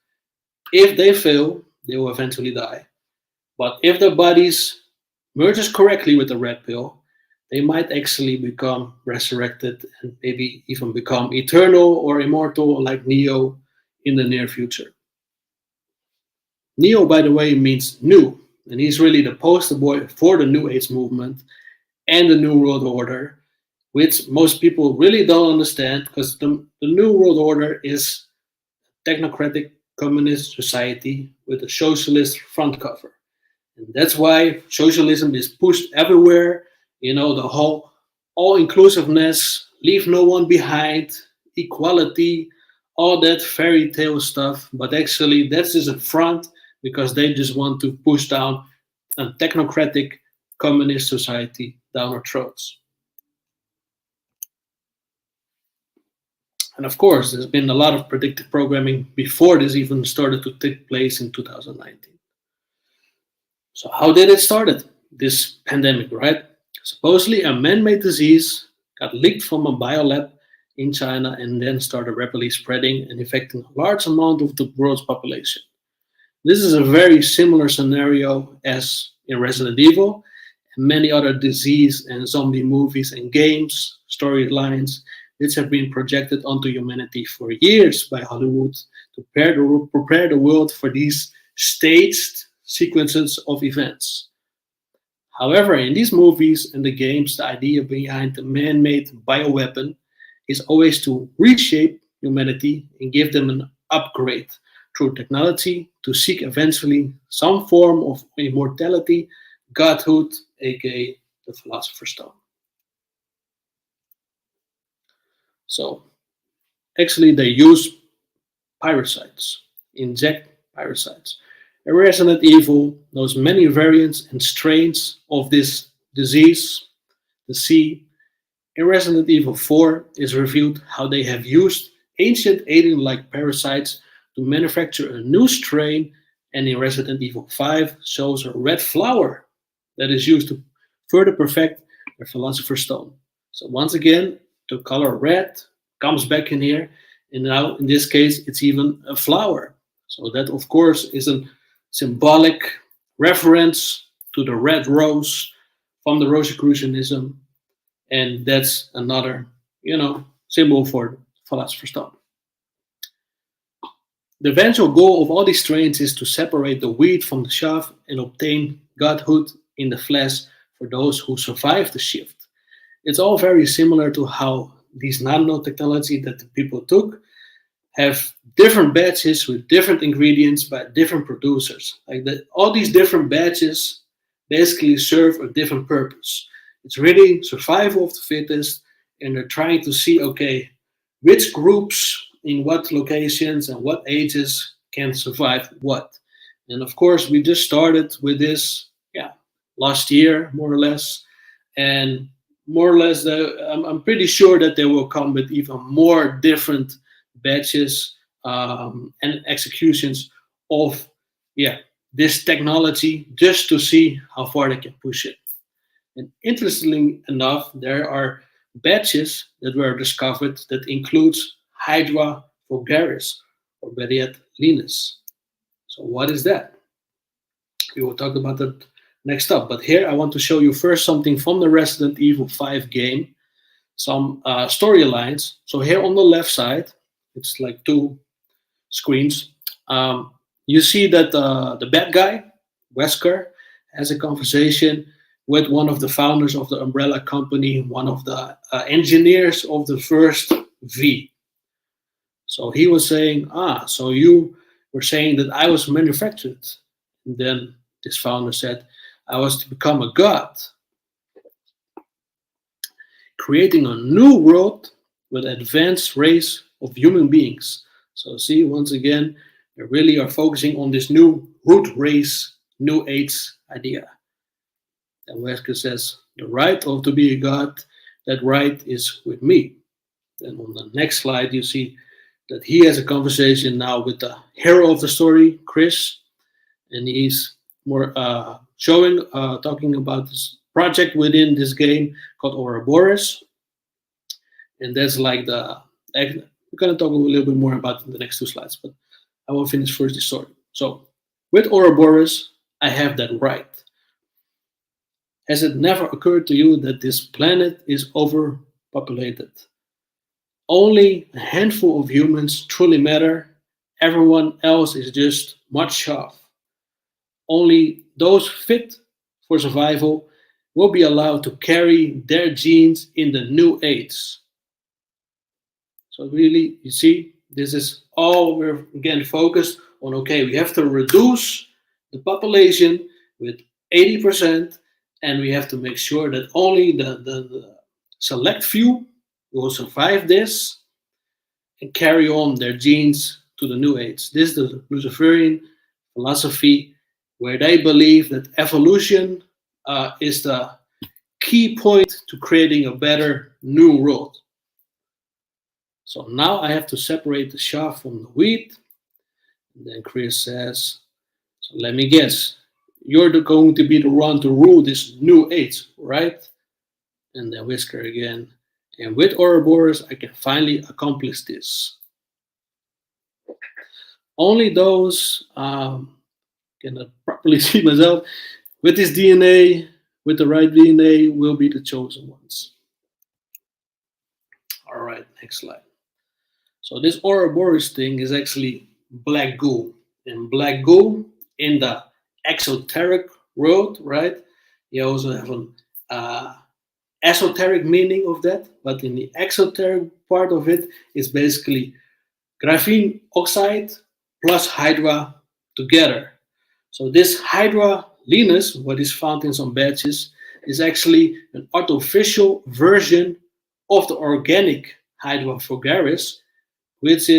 S4: If they fail, they will eventually die. But if their bodies merges correctly with the red pill, they might actually become resurrected and maybe even become eternal or immortal like Neo in the near future. Neo, by the way, means new, and he's really the poster boy for the New Age movement and the New World Order, which most people really don't understand, because the New World Order is a technocratic communist society with a socialist front cover. And that's why socialism is pushed everywhere. You know, the whole all-inclusiveness, leave no one behind, equality, all that fairy tale stuff. But actually, that's just a front, because they just want to push down a technocratic communist society down our throats. And of course, there's been a lot of predictive programming before this even started to take place in 2019. So how did it start? This pandemic, right? Supposedly a man-made disease got leaked from a biolab in China and then started rapidly spreading and infecting a large amount of the world's population. This is a very similar scenario as in Resident Evil and many other disease and zombie movies and games, storylines, which have been projected onto humanity for years by Hollywood to prepare the world for these staged sequences of events. However, in these movies and the games, the idea behind the man-made bioweapon is always to reshape humanity and give them an upgrade through technology to seek eventually some form of immortality, godhood, aka the Philosopher's Stone. So, actually they use parasites, inject parasites. And Resident Evil knows many variants and strains of this disease, the C. In Resident Evil 4 is revealed how they have used ancient alien-like parasites to manufacture a new strain, and in Resident Evil 5 shows a red flower that is used to further perfect their Philosopher's Stone. So once again, the color red comes back in here, and now in this case it's even a flower. So that of course is a symbolic reference to the red rose from the Rosicrucianism, and that's another, symbol for Philosopher's Stone. The eventual goal of all these strains is to separate the wheat from the chaff and obtain godhood in the flesh for those who survive the shift. It's all very similar to how these nanotechnology that the people took have different batches with different ingredients by different producers. Like that, all these different batches basically serve a different purpose. It's really survival of the fittest, and they're trying to see, okay, which groups in what locations and what ages can survive what. And of course, we just started with this, last year, more or less. And more or less, I'm pretty sure that they will come with even more different batches and executions of this technology, just to see how far they can push it. And interestingly enough, there are batches that were discovered that includes Hydra vulgaris, or better yet, Linus. So what is that? We will talk about that next up. But here I want to show you first something from the Resident Evil 5 game, some storylines. So here on the left side, it's like two screens. You see that the bad guy, Wesker, has a conversation with one of the founders of the umbrella company, one of the engineers of the first V. So he was saying, so you were saying that I was manufactured. And then this founder said, I was to become a god, creating a new world with an advanced race of human beings. So see, once again, they really are focusing on this new root race, new age idea. And Wesker says, the right to be a god, that right is with me. Then on the next slide, you see that he has a conversation now with the hero of the story, Chris, and he's more talking about this project within this game called Uroboros, and that's like we're gonna talk a little bit more about it in the next 2 slides, but I will finish first this story. So with Uroboros, I have that right. Has it never occurred to you that this planet is overpopulated? Only a handful of humans truly matter. Everyone else is just much off. Only those fit for survival will be allowed to carry their genes in the new age. So really, you see, this is all we're again focused on. Okay, we have to reduce the population with 80%, and we have to make sure that only the select few will survive this and carry on their genes to the new age. This is the Luciferian philosophy, where they believe that evolution is the key point to creating a better new world. So now I have to separate the chaff from the wheat. And then Chris says, so let me guess, you're going to be the one to rule this new age, right? And then Whisker again. And with Uroboros, I can finally accomplish this. Only those cannot properly see myself with this DNA, with the right DNA, will be the chosen ones. All right, next slide. So this Uroboros thing is actually black goo. And black goo in the exoteric world, right? You also have an esoteric meaning of that, but in the exoteric part of it is basically graphene oxide plus hydra together. So this hydra Linus, what is found in some batches, is actually an artificial version of the organic hydra vulgaris, which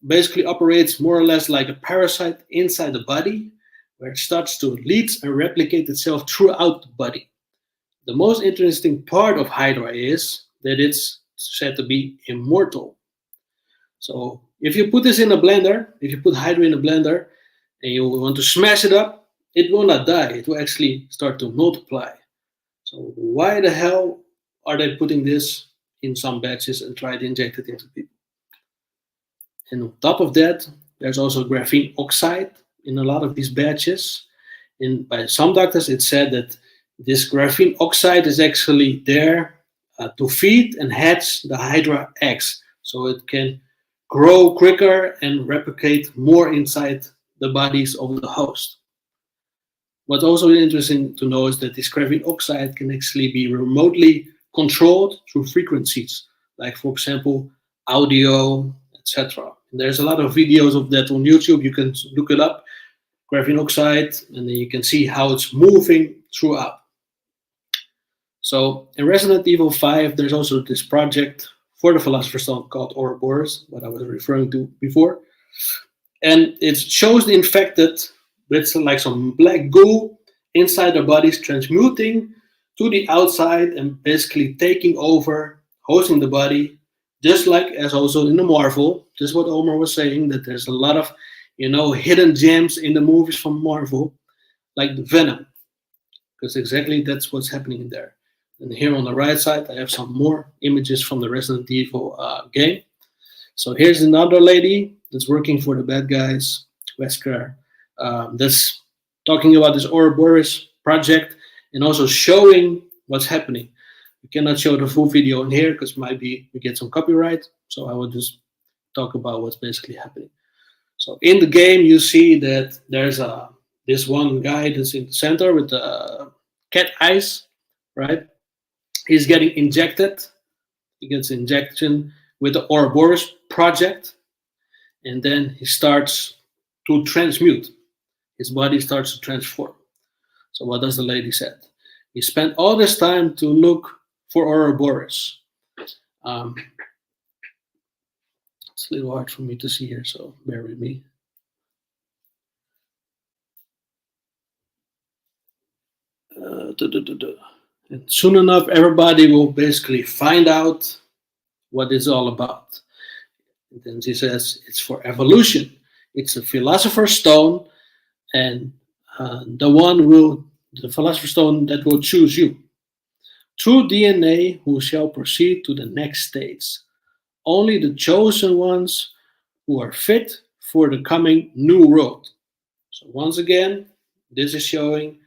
S4: basically operates more or less like a parasite inside the body, where it starts to leach and replicate itself throughout the body. The most interesting part of hydra is that it's said to be immortal. So if you put this in a blender, if you put hydra in a blender and you want to smash it up, it will not die. It will actually start to multiply. So why the hell are they putting this in some batches and try to inject it into people? And on top of that, there's also graphene oxide in a lot of these batches. And by some doctors, it's said that this graphene oxide is actually there to feed and hatch the hydra eggs, so it can grow quicker and replicate more inside the bodies of the host. What's also interesting to know is that this graphene oxide can actually be remotely controlled through frequencies, like, for example, audio, etc. There's a lot of videos of that on YouTube. You can look it up, graphene oxide, and then you can see how it's moving throughout. So in Resident Evil 5, there's also this project for the Philosopher's Stone called Uroboros, what I was referring to before. And it shows the infected with like some black goo inside their bodies, transmuting to the outside and basically taking over, hosting the body, just like as also in the Marvel. This is what Omar was saying, that there's a lot of, hidden gems in the movies from Marvel, like the Venom, because exactly that's what's happening in there. And here on the right side, I have some more images from the Resident Evil game. So here's another lady that's working for the bad guys, Wesker, that's talking about this Uroboros project and also showing what's happening. We cannot show the full video in here because maybe we get some copyright. So I will just talk about what's basically happening. So in the game, you see that there's this one guy that's in the center with the cat eyes, right? He's getting injected. He gets injection with the Uroboros project, and then he starts to transmute. His body starts to transform. So what does the lady say? He spent all this time to look for Uroboros. It's a little hard for me to see here, so bear with me. And soon enough, everybody will basically find out what it's all about. And then she says, it's for evolution. It's a philosopher's stone, and the philosopher's stone that will choose you. Through DNA, who shall proceed to the next stage. Only the chosen ones who are fit for the coming new world. So once again, this is showing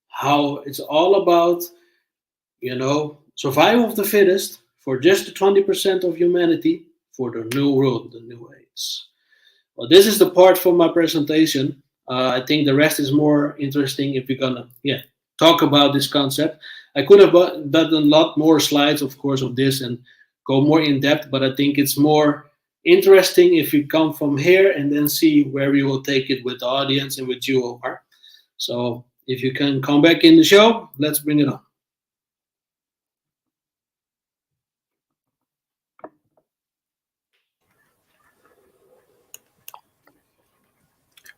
S4: how it's all about, survival of the fittest for just the 20% of humanity for the new world, the new age. Well, this is the part for my presentation. I think the rest is more interesting if we're gonna, talk about this concept. I could have done a lot more slides, of course, of this and go more in depth, but I think it's more interesting if we come from here and then see where we will take it with the audience and with you, Omar. So if you can come back in the show, let's bring it on.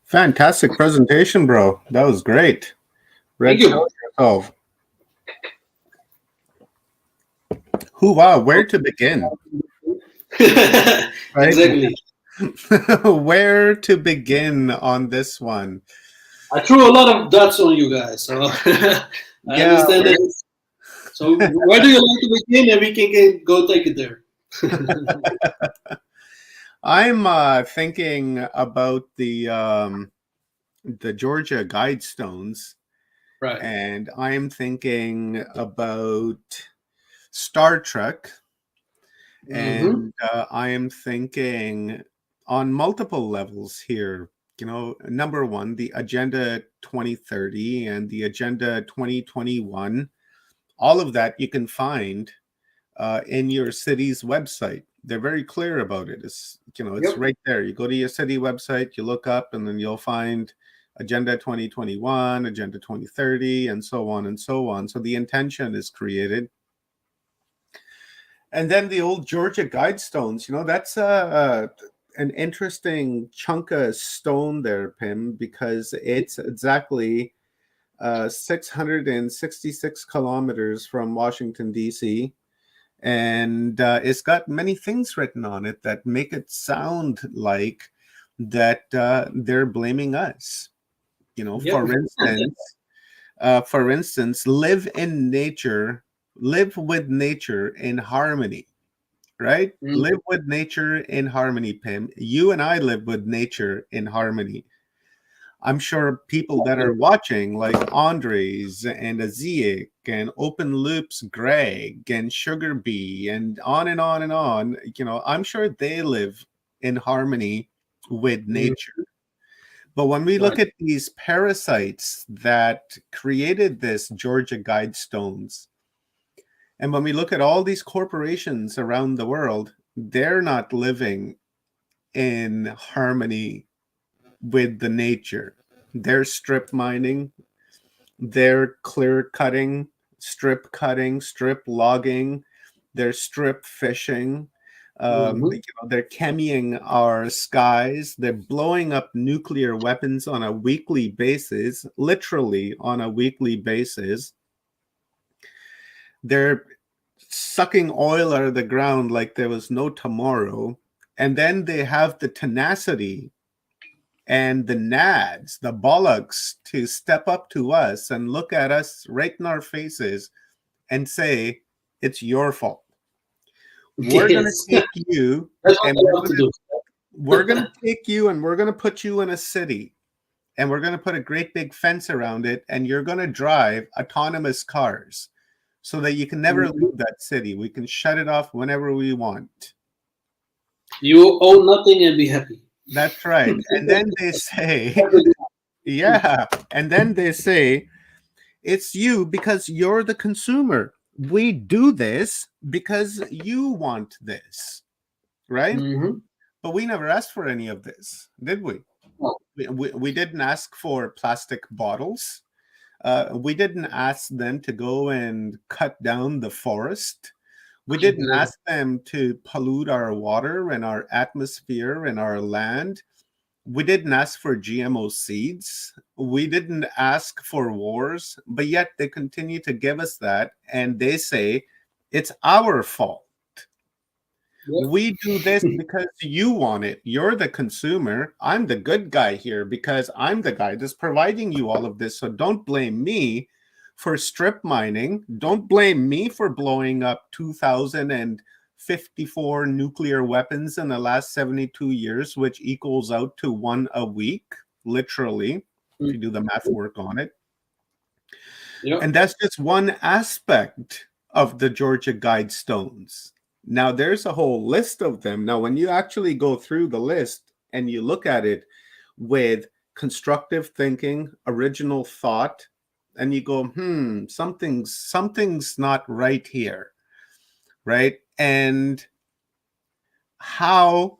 S3: Fantastic presentation, bro. That was great.
S4: Thank you.
S3: Show yourself. Wow, where to begin? Right?
S4: Exactly.
S3: Where to begin on this one?
S4: I threw a lot of dots on you guys, so I understand it. So where do you like to begin, and we can go take it there.
S3: I'm thinking about the Georgia Guidestones,
S4: Right.
S3: and I'm thinking about Star Trek, and I am thinking on multiple levels here. Number one, the Agenda 2030 and the Agenda 2021. All of that you can find in your city's website. They're very clear about it. It's right there. You go to your city website, you look up, and then you'll find Agenda 2021, Agenda 2030, and so on and so on. So the intention is created. And then the old Georgia Guidestones, that's an interesting chunk of stone there, Pim, because it's exactly 666 kilometers from Washington, D.C., and it's got many things written on it that make it sound like that they're blaming us. For instance, live with nature in harmony, right? Live with nature in harmony, Pim. You and I live with nature in harmony. I'm sure people that are watching, like Andres and Aziek and Open Loops Greg and Sugar Bee and on and on and on, I'm sure they live in harmony with nature. But when we look at these parasites that created this Georgia Guidestones, and when we look at all these corporations around the world, they're not living in harmony with the nature. They're strip mining, they're clear cutting, strip logging, they're strip fishing. They're chemying our skies. They're blowing up nuclear weapons on a weekly basis, literally on a weekly basis. They're sucking oil out of the ground like there was no tomorrow. And then they have the tenacity and the nads, the bollocks, to step up to us and look at us right in our faces and say, it's your fault. We're going to take you and we're going to take you and we're going to put you in a city and we're going to put a great big fence around it and you're going to drive autonomous cars so that you can never leave that city. We can shut it off whenever we want.
S4: You own nothing and be happy.
S3: That's right. And then they say, and then they say, it's you because you're the consumer. We do this because you want this, right? But we never asked for any of this, did we?
S4: No.
S3: We didn't ask for plastic bottles. We didn't ask them to go and cut down the forest. We didn't ask them to pollute our water and our atmosphere and our land. We didn't ask for GMO seeds. We didn't ask for wars, but yet they continue to give us that. And they say it's our fault.
S4: Yep.
S3: We do this because you want it. You're the consumer. I'm the good guy here because I'm the guy that's providing you all of this. So don't blame me for strip mining. Don't blame me for blowing up 2,054 nuclear weapons in the last 72 years, which equals out to one a week, literally, if you do the math work on it.
S4: Yep.
S3: And that's just one aspect of the Georgia Guidestones. Now, there's a whole list of them. Now, when you actually go through the list and you look at it with constructive thinking, original thought, and you go, something's not right here, right? And how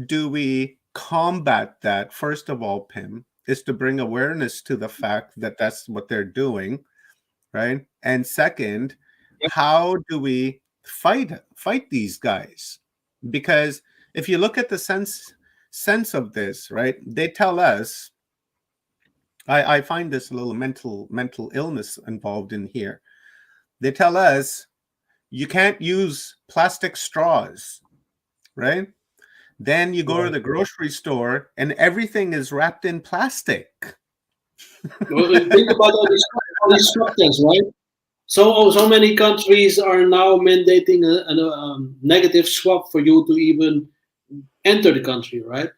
S3: do we combat that? First of all, Pim, is to bring awareness to the fact that that's what they're doing, right? And second, how do we fight these guys? Because if you look at the sense of this, right, they tell us, I find this a little mental illness involved in here. They tell us you can't use plastic straws, right? Then you go to the grocery store and everything is wrapped in plastic.
S4: Well, think about all these structures, right? So many countries are now mandating a negative swap for you to even enter the country, right?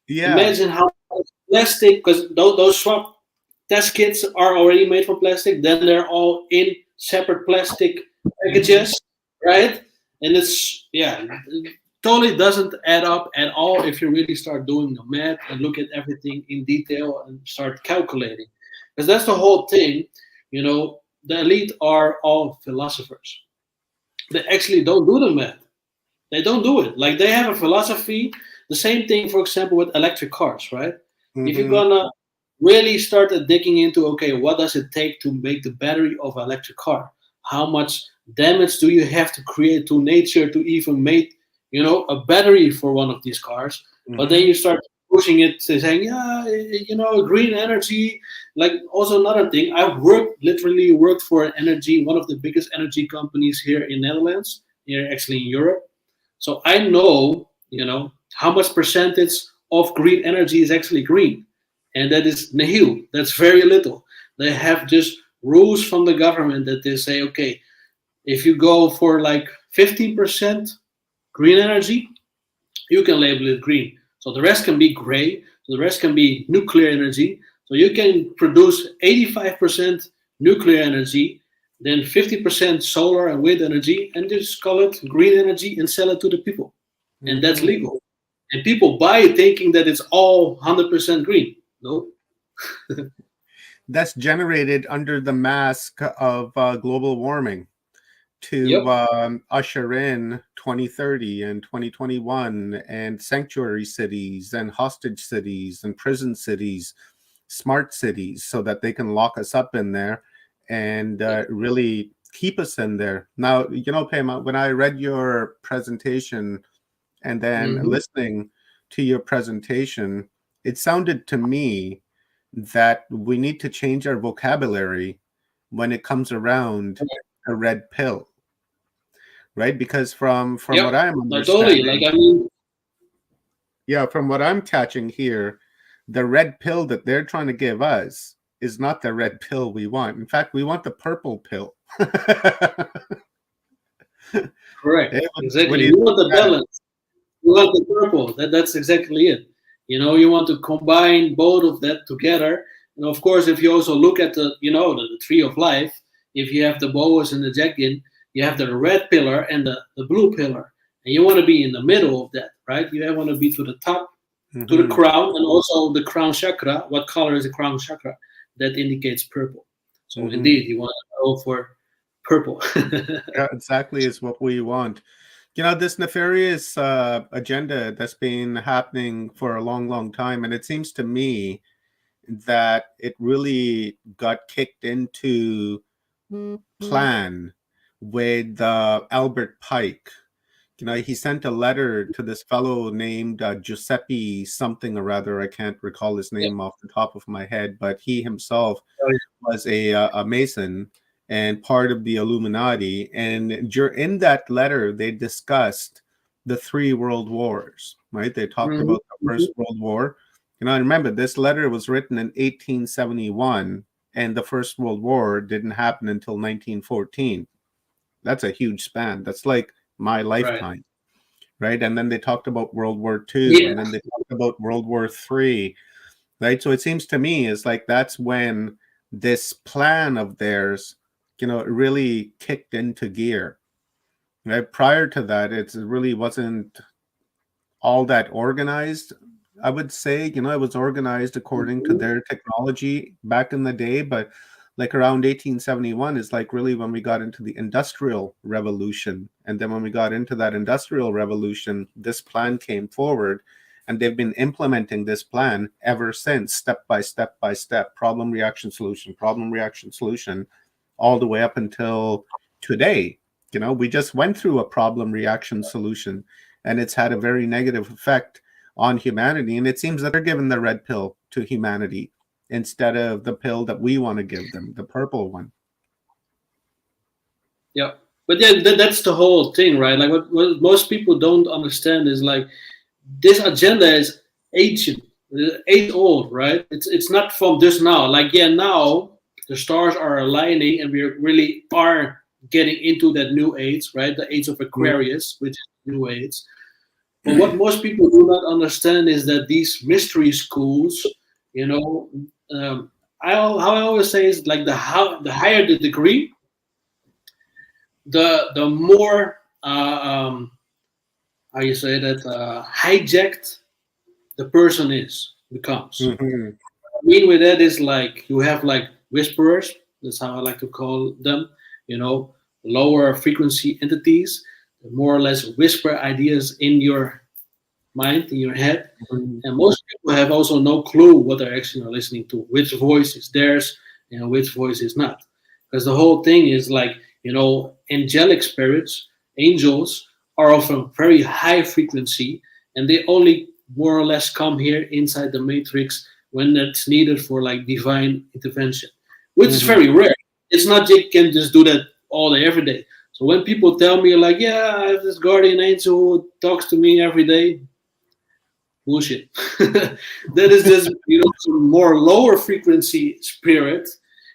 S3: Yeah.
S4: Imagine how much plastic, because those swap test kits are already made from plastic, then they're all in separate plastic packages, right? And it's, it totally doesn't add up at all if you really start doing the math and look at everything in detail and start calculating. Because that's the whole thing, the elite are all philosophers. They actually don't do the math. They don't do it. Like, they have a philosophy. The same thing, for example, with electric cars, right? If you're gonna really start digging into, okay, what does it take to make the battery of an electric car? How much damage do you have to create to nature to even make, a battery for one of these cars? But then you start pushing it to saying, green energy. Like, also another thing, I've literally worked for one of the biggest energy companies here in Netherlands, here actually in Europe. So I know, how much percentage of green energy is actually green. And that is nihil. That's very little. They have just rules from the government that they say, okay, if you go for like 15% green energy, you can label it green. So the rest can be gray. So the rest can be nuclear energy. So you can produce 85% nuclear energy, then 50% solar and wind energy, and just call it green energy and sell it to the people. And that's legal. And people buy it thinking that it's all 100% green. No.
S3: That's generated under the mask of global warming to usher in 2030 and 2021 and sanctuary cities and hostage cities and prison cities, smart cities, so that they can lock us up in there and really keep us in there. Now, Pam, when I read your presentation and then listening to your presentation, it sounded to me that we need to change our vocabulary when it comes around a red pill, right? Because from what I'm understanding, from what I'm catching here, the red pill that they're trying to give us is not the red pill we want. In fact, we want the purple pill.
S4: Correct. Exactly. You want the balance. You want the purple. That's exactly it. You want to combine both of that together. And of course, if you also look at the tree of life, if you have the boas and the jaggin, you have the red pillar and the blue pillar. And you want to be in the middle of that, right? You want to be to the top, to the crown, and also the crown chakra. What color is the crown chakra? That indicates purple. So indeed, you want to go for purple.
S3: Yeah, exactly is what we want. This nefarious agenda that's been happening for a long, long time. And it seems to me that it really got kicked into plan with Albert Pike. He sent a letter to this fellow named Giuseppe something or other. I can't recall his name off the top of my head, but he himself was a Mason and part of the Illuminati. And in that letter, they discussed the 3 world wars, right? They talked
S4: Mhm.
S3: about the First World War. Remember, this letter was written in 1871, and the First World War didn't happen until 1914. That's a huge span. That's like my lifetime, right? And then they talked about World War II,
S4: Yeah.
S3: and then they talked about World War III, right? So it seems to me is like that's when this plan of theirs, really kicked into gear. Right? Prior to that, it really wasn't all that organized. I would say, it was organized according to
S4: Mhm.
S3: their technology back in the day, but like around 1871 is like really when we got into the Industrial Revolution. And then when we got into that Industrial Revolution, this plan came forward, and they've been implementing this plan ever since, step by step by step, problem, reaction, solution, all the way up until today. We just went through a problem, reaction, solution, and it's had a very negative effect on humanity. And it seems that they're giving the red pill to humanity instead of the pill that we want to give them, the purple one.
S4: Yeah. But yeah, that's the whole thing, right? Like what most people don't understand is like this agenda is ancient, age old, right? It's not from just now. Like yeah, now the stars are aligning, and we really are getting into that new age, right? The age of Aquarius, which is new age. But what most people do not understand is that these mystery schools, you know, how I always say is like the higher the degree, the more how you say that hijacked the person becomes.
S3: Mm-hmm.
S4: What I mean with that is like you have like whisperers. That's how I like to call them. Lower frequency entities, that more or less whisper ideas in your mind, in your head.
S3: Mm-hmm.
S4: And most people have also no clue what they're actually listening to, which voice is theirs and which voice is not. Because the whole thing is like, angelic spirits, angels are of a very high frequency, and they only more or less come here inside the matrix when that's needed for like divine intervention, which is very rare. It's not you can just do that all day, every day. So when people tell me like, yeah, I have this guardian angel who talks to me every day, bullshit. That is just some more lower frequency spirit,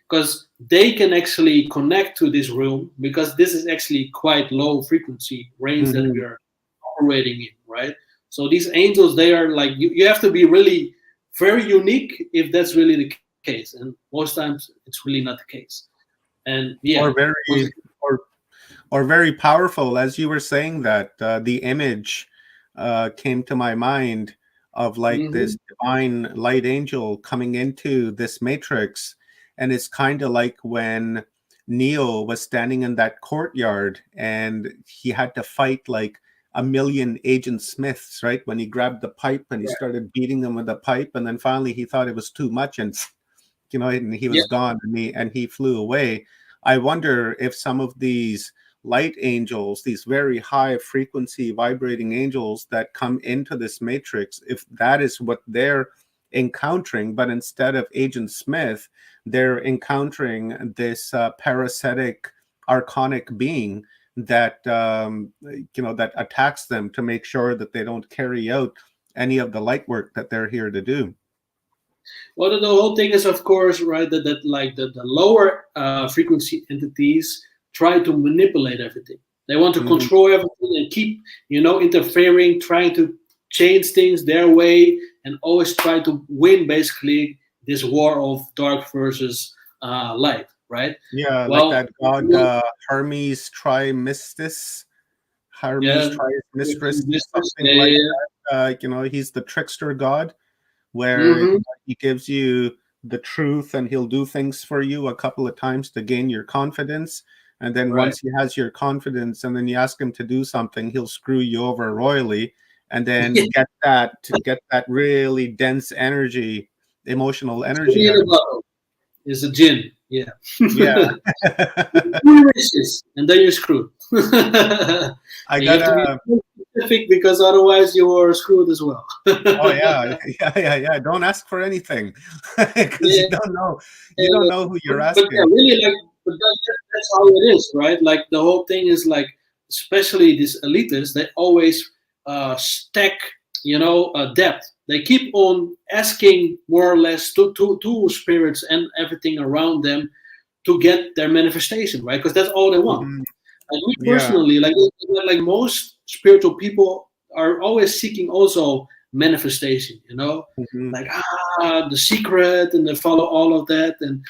S4: because they can actually connect to this room, because this is actually quite low frequency range that we are operating in, right? So these angels, they are like you have to be really very unique if that's really the case, and most times it's really not the case. And yeah,
S3: Or very or very powerful. As you were saying that, the image came to my mind of like this divine light angel coming into this matrix. And it's kind of like when Neo was standing in that courtyard and he had to fight like a million Agent Smiths, right? When he grabbed the pipe and he started beating them with the pipe, and then finally he thought it was too much, and and he was gone, and he flew away. I wonder if some of these light angels, these very high frequency vibrating angels that come into this matrix, if that is what they're encountering, but instead of Agent Smith, they're encountering this parasitic archonic being that that attacks them to make sure that they don't carry out any of the light work that they're here to do.
S4: Well, the whole thing is, of course, right, that like the lower frequency entities try to manipulate everything. They want to control everything and keep, interfering, trying to change things their way, and always try to win, basically, this war of dark versus light, right?
S3: Yeah,
S4: Well,
S3: like that god Hermes Trismegistus. Hermes Trismegistus, something like that. He's the trickster god, where he gives you the truth and he'll do things for you a couple of times to gain your confidence. And then once he has your confidence and then you ask him to do something, he'll screw you over royally, and then get that really dense energy, emotional energy out of it.
S4: Is a jinn, yeah.
S3: Yeah.
S4: And then you're screwed.
S3: I
S4: you have to be specific, because otherwise you're screwed as well.
S3: Oh yeah. Don't ask for anything, because you don't know who you're asking.
S4: But yeah, really, like, that's how it is, right? Like the whole thing is like, especially these elitists, they always stack, debt. They keep on asking more or less to spirits and everything around them to get their manifestation, right? Because that's all they want.
S3: Mhm.
S4: Like me
S3: Yeah.
S4: personally, like most spiritual people are always seeking also manifestation,
S3: Mhm.
S4: like the secret, and they follow all of that, and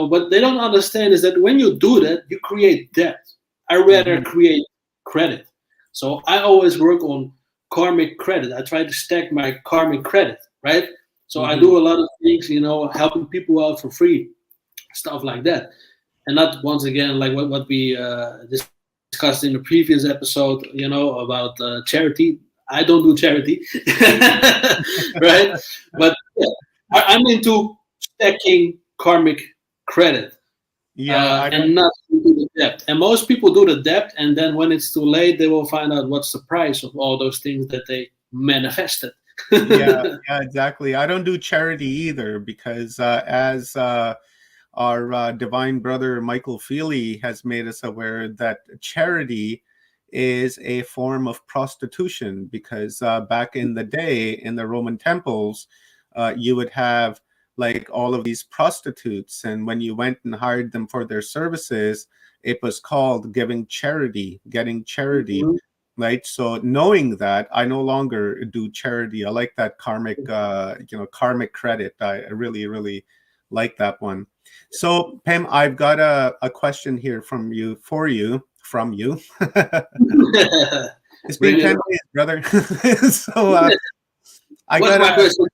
S4: but they don't understand is that when you do that, you create debt. I rather
S3: Mhm.
S4: create credit. So I always work on karmic credit. I try to stack my karmic credit, right? So I do
S3: Mhm.
S4: a lot of things, helping people out for free, stuff like that. And not once again like what we discussed in the previous episode, about charity. I don't do charity, right? But yeah, I'm into stacking karmic credit,
S3: Yeah, I don't.
S4: and not into the debt. And most people do the debt, and then when it's too late, they will find out what's the price of all those things that they manifested.
S3: Yeah, yeah, exactly. I don't do charity either because, as our divine brother Michael Feely has made us aware, that charity is a form of prostitution. Because back in the day, in the Roman temples, you would have like all of these prostitutes, and when you went and hired them for their services, it was called giving charity, getting charity.
S4: Mhm.
S3: Right. So knowing that, I no longer do charity. I like that karmic, karmic credit. I really, really like that one. So Pam, I've got a question here from you, from you. It's been
S4: Bring it
S3: 10
S4: on.
S3: days, brother. So I
S4: What's
S3: got
S4: my question?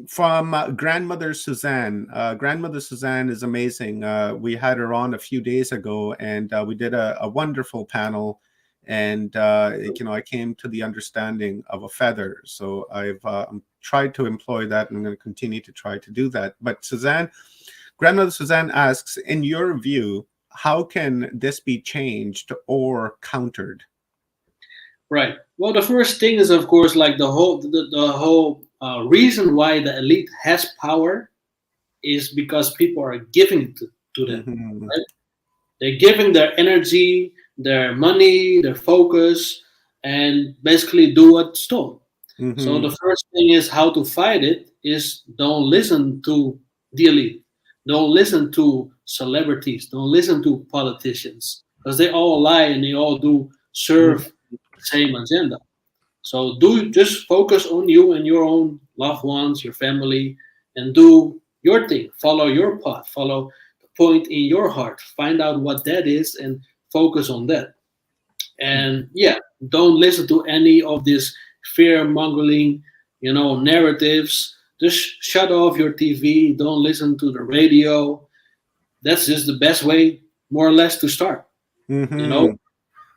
S3: from grandmother Suzanne. Grandmother Suzanne is amazing. We had her on a few days ago, and we did a wonderful panel. And I came to the understanding of a feather. So I've tried to employ that, and I'm going to continue to try to do that. But Grandmother Suzanne asks, in your view, how can this be changed or countered?
S4: Right. Well, the first thing is, of course, like the whole reason why the elite has power is because people are giving it to them.
S3: Hmm.
S4: Right? They're giving their energy, their money, their focus, and basically do what's told. So
S3: Hmm.
S4: the first thing is how to fight it is don't listen to the elite. Don't listen to celebrities. Don't listen to politicians because they all lie and they all do serve the same agenda. So do just focus on you and your own loved ones, your family, and do your thing. Follow your path. Follow the point in your heart. Find out what that is and focus on that. And yeah, don't listen to any of this fear mongering, narratives. Just shut off your TV. Don't listen to the radio. That's just the best way, more or less, to start. You know,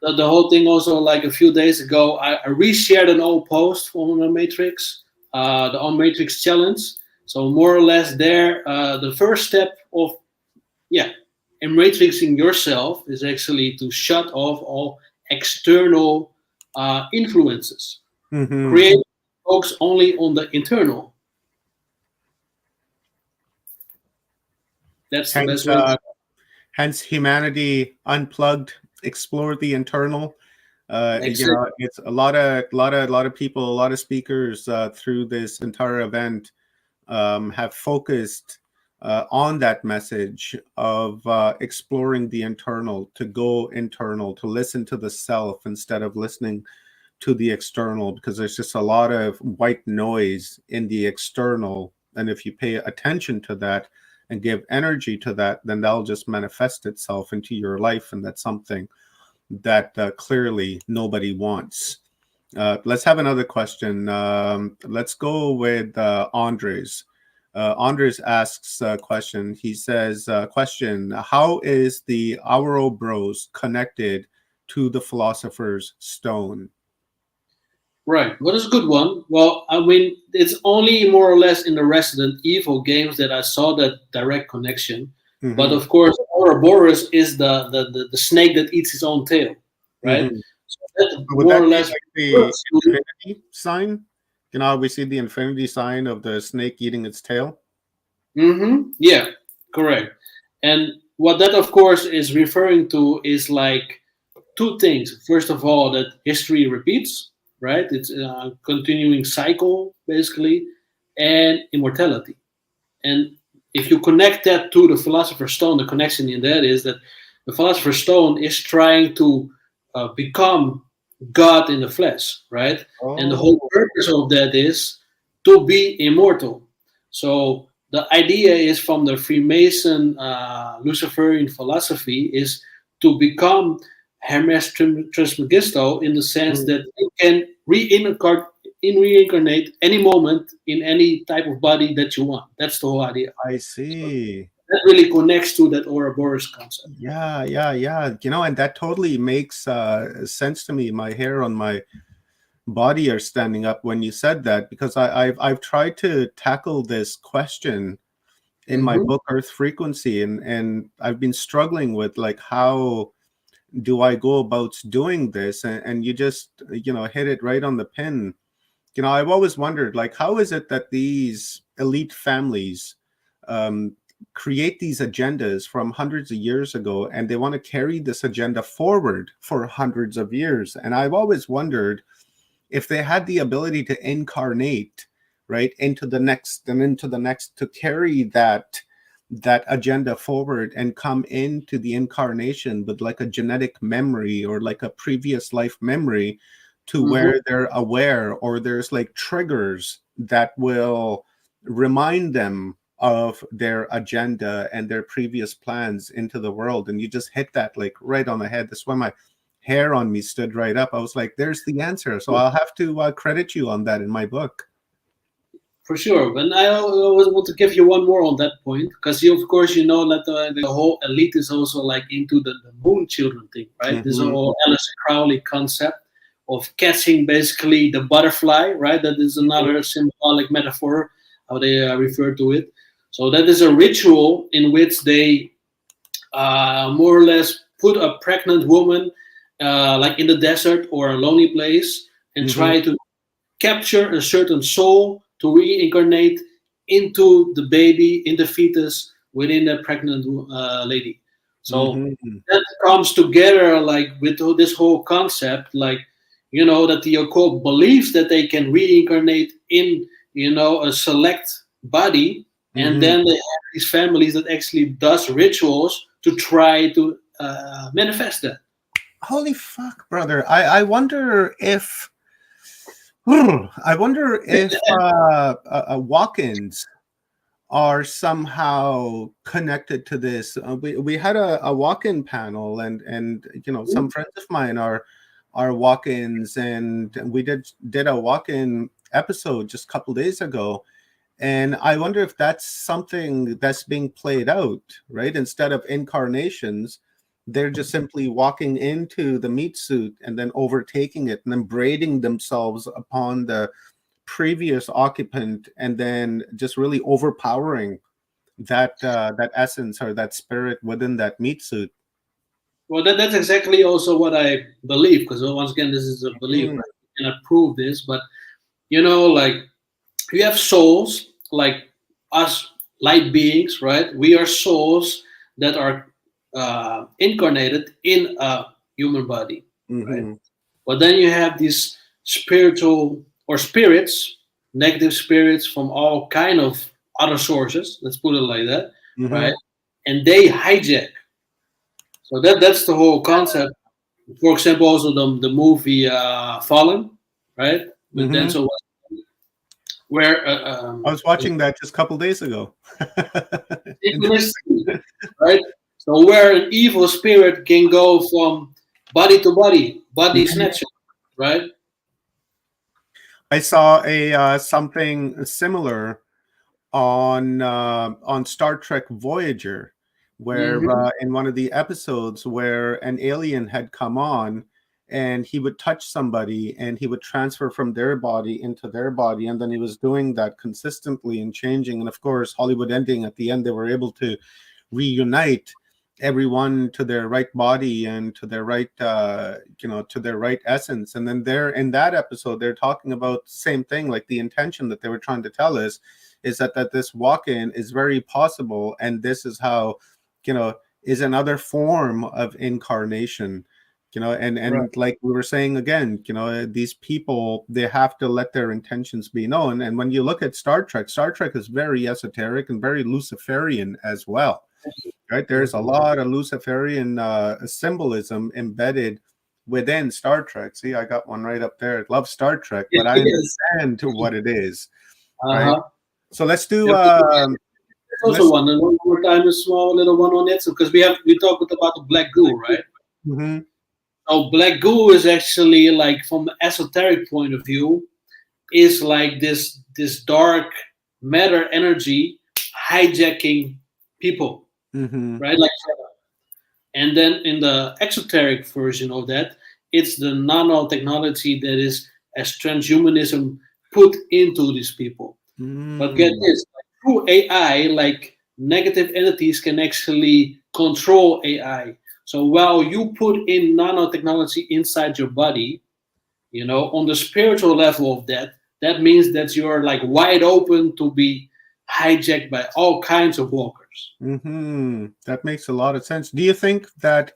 S3: Hmm.
S4: the whole thing also, like a few days ago, I reshared an old post from Unmatrix, the Unmatrix challenge. So more or less there, the first step of, yeah, matrixing yourself is actually to shut off all external influences.
S3: Hmm.
S4: Create, focus only on the internal. That's the
S3: Hence,
S4: best way.
S3: hence humanity unplugged, explore the internal.
S4: Exactly.
S3: It's a lot of people, a lot of speakers through this entire event have focused on that message of exploring the internal, to go internal, to listen to the self instead of listening to the external, because there's just a lot of white noise in the external. And if you pay attention to that and give energy to that, then that'll just manifest itself into your life. And that's something that clearly nobody wants. Let's have another question. Let's go with Andres. Andres asks a question. He says, question, how is the Uroboros connected to the Philosopher's Stone?
S4: Right. What is a good one? Well, I mean, it's only more or less in the Resident Evil games that I saw that direct connection. But
S3: Hmm.
S4: of course, Ouroboros is the snake that eats its own tail, right?
S3: Hmm.
S4: So that's
S3: Would
S4: more
S3: that
S4: or
S3: be
S4: less.
S3: like the infinity sign? We see the infinity sign of the snake eating its tail.
S4: Mm-hmm. Yeah, correct. And what that, of course, is referring to is like two things. First of all, that history repeats, right? It's a continuing cycle, basically, and immortality. And if you connect that to the Philosopher's Stone, the connection in that is that the Philosopher's Stone is trying to become God in the flesh, right? And the whole purpose of that is to be immortal. So the idea is from the Freemason Luciferian philosophy is to become Hermes Trismegisto in the sense that you can reincarnate any moment in any type of body that you want. That's the whole idea.
S3: I see.
S4: That really connects to that Uroboros concept.
S3: Yeah. And that totally makes sense to me. My hair on my body are standing up when you said that, because I've tried to tackle this question in my book Earth Frequency, and I've been struggling with like, how do I go about doing this? And you just hit it right on the pin. I've always wondered, like, how is it that these elite families create these agendas from hundreds of years ago, and they want to carry this agenda forward for hundreds of years? And I've always wondered if they had the ability to incarnate right into the next and into the next, to carry that agenda forward and come into the incarnation with like a genetic memory or like a previous life memory, to where they're aware, or there's like triggers that will remind them of their agenda and their previous plans into the world. And you just hit that like right on the head. That's why my hair on me stood right up. I was like, there's the answer. So I'll have to credit you on that in my book.
S4: For sure. And I always want to give you one more on that point, because you, of course, you know that the whole elite is also like into the moon children thing, right? This whole Alice Crowley concept of catching basically the butterfly, right? That is another symbolic metaphor, how they refer to it. So that is a ritual in which they more or less put a pregnant woman like in the desert or a lonely place and try to capture a certain soul to reincarnate into the baby, in the fetus within the pregnant lady. So that comes together like with this whole concept, like, that the occult believes that they can reincarnate in, a select body. And then they have these families that actually does rituals to try to manifest that.
S3: Holy fuck, brother. I wonder if walk-ins are somehow connected to this. We had a walk-in panel, and some friends of mine are walk-ins, and we did a walk-in episode just a couple days ago. And I wonder if that's something that's being played out, right? Instead of incarnations, they're just simply walking into the meat suit and then overtaking it and then braiding themselves upon the previous occupant, and then just really overpowering that essence or that spirit within that meat suit.
S4: Well, that's exactly also what I believe, because once again, this is a belief. Right? I cannot prove this, but like, we have souls, like us light beings, right? We are souls that are incarnated in a human body, right? But then you have these spiritual or spirits, negative spirits from all kind of other sources. Let's put it like that, right? And they hijack. So that's the whole concept. For example, also the movie Fallen, right? With Denzel Washington, where
S3: I was watching that just a couple days ago.
S4: Right? So where an evil spirit can go from body to body snatching, right?
S3: I saw a something similar on Star Trek Voyager, where in one of the episodes where an alien had come on, and he would touch somebody and he would transfer from their body into their body, and then he was doing that consistently and changing. And of course, Hollywood ending, at the end they were able to reunite everyone to their right body and to their right to their right essence. And then there in that episode they're talking about the same thing, like the intention that they were trying to tell us is that this walk-in is very possible, and this is how is another form of incarnation and
S1: Right.
S3: like we were saying again, these people, they have to let their intentions be known. And when you look at Star Trek is very esoteric and very Luciferian as well, right? There's a lot of Luciferian symbolism embedded within Star Trek. See, I got one right up there. I love Star Trek, but I understand to what it is, right? So let's do
S4: there's also one more time, a small little one on it. So because we talked about the black goo, right?
S3: Mm-hmm.
S4: So black goo is actually, like, from the esoteric point of view, is like this dark matter energy hijacking people, right? Like, and then in the exoteric version of that, it's the nanotechnology that is, as transhumanism, put into these people. But get this, like, through AI, like, negative entities can actually control AI. So while you put in nanotechnology inside your body, on the spiritual level of that means that you're, like, wide open to be hijacked by all kinds of walkers.
S3: That makes a lot of sense. Do you think that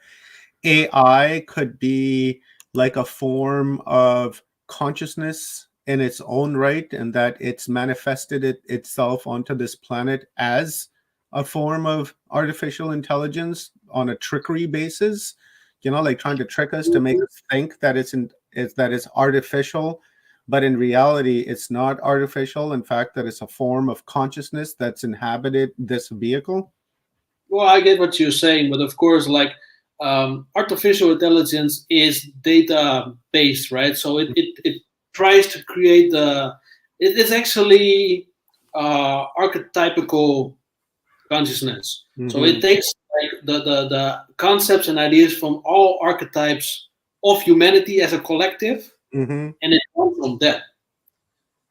S3: AI could be like a form of consciousness in its own right, and that it's manifested itself onto this planet as a form of artificial intelligence on a trickery basis? Like trying to trick us to make us think that it's artificial, but in reality, it's not artificial. In fact, that it's a form of consciousness that's inhabited this vehicle.
S4: Well, I get what you're saying, but of course, like, artificial intelligence is data based, right? So it tries to create it's actually archetypical consciousness. So it takes, like, the concepts and ideas from all archetypes of humanity as a collective, and it comes from that.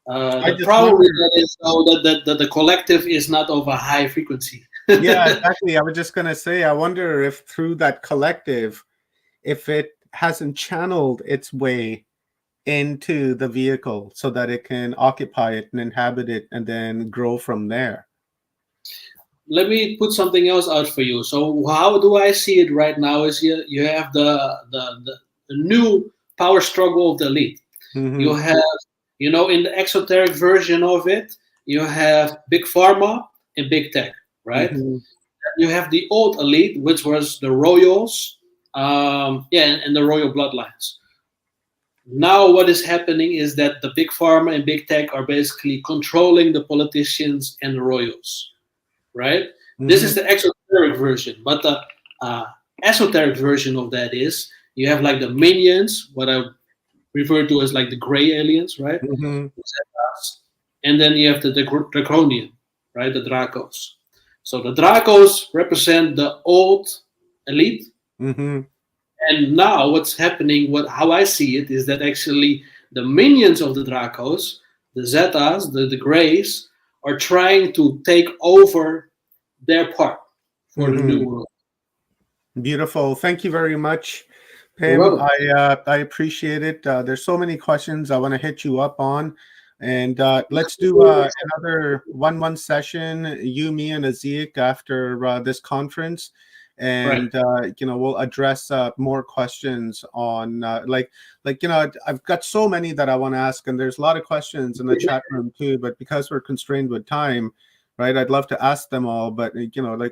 S4: The problem with that is, though, that the collective is not of a high frequency.
S3: Yeah, exactly. I was just going to say, I wonder if through that collective, if it hasn't channeled its way into the vehicle so that it can occupy it and inhabit it and then grow from there.
S4: Let me put something else out for you. So how do I see it right now is you have the new power struggle of the elite. You have, in the exoteric version of it, you have big pharma and big tech, right? You have the old elite, which was the royals, and the royal bloodlines. Now what is happening is that the big pharma and big tech are basically controlling the politicians and the royals, right? This is the exoteric version, but the esoteric version of that is you have, like, the minions, what I refer to as, like, the gray aliens, right? And then you have the draconian, right? The Dracos. So the Dracos represent the old elite. And now what's happening, how I see it, is that actually the minions of the Dracos, the Zetas, the Greys, are trying to take over their part for the new world.
S3: Beautiful. Thank you very much, Pim. I appreciate it. There's so many questions I want to hit you up on. And let's do another 1-1 session, you, me, and Aziek after this conference. And we'll address more questions on I've got so many that I want to ask, and there's a lot of questions in the chat room too, but because we're constrained with time, right, I'd love to ask them all, but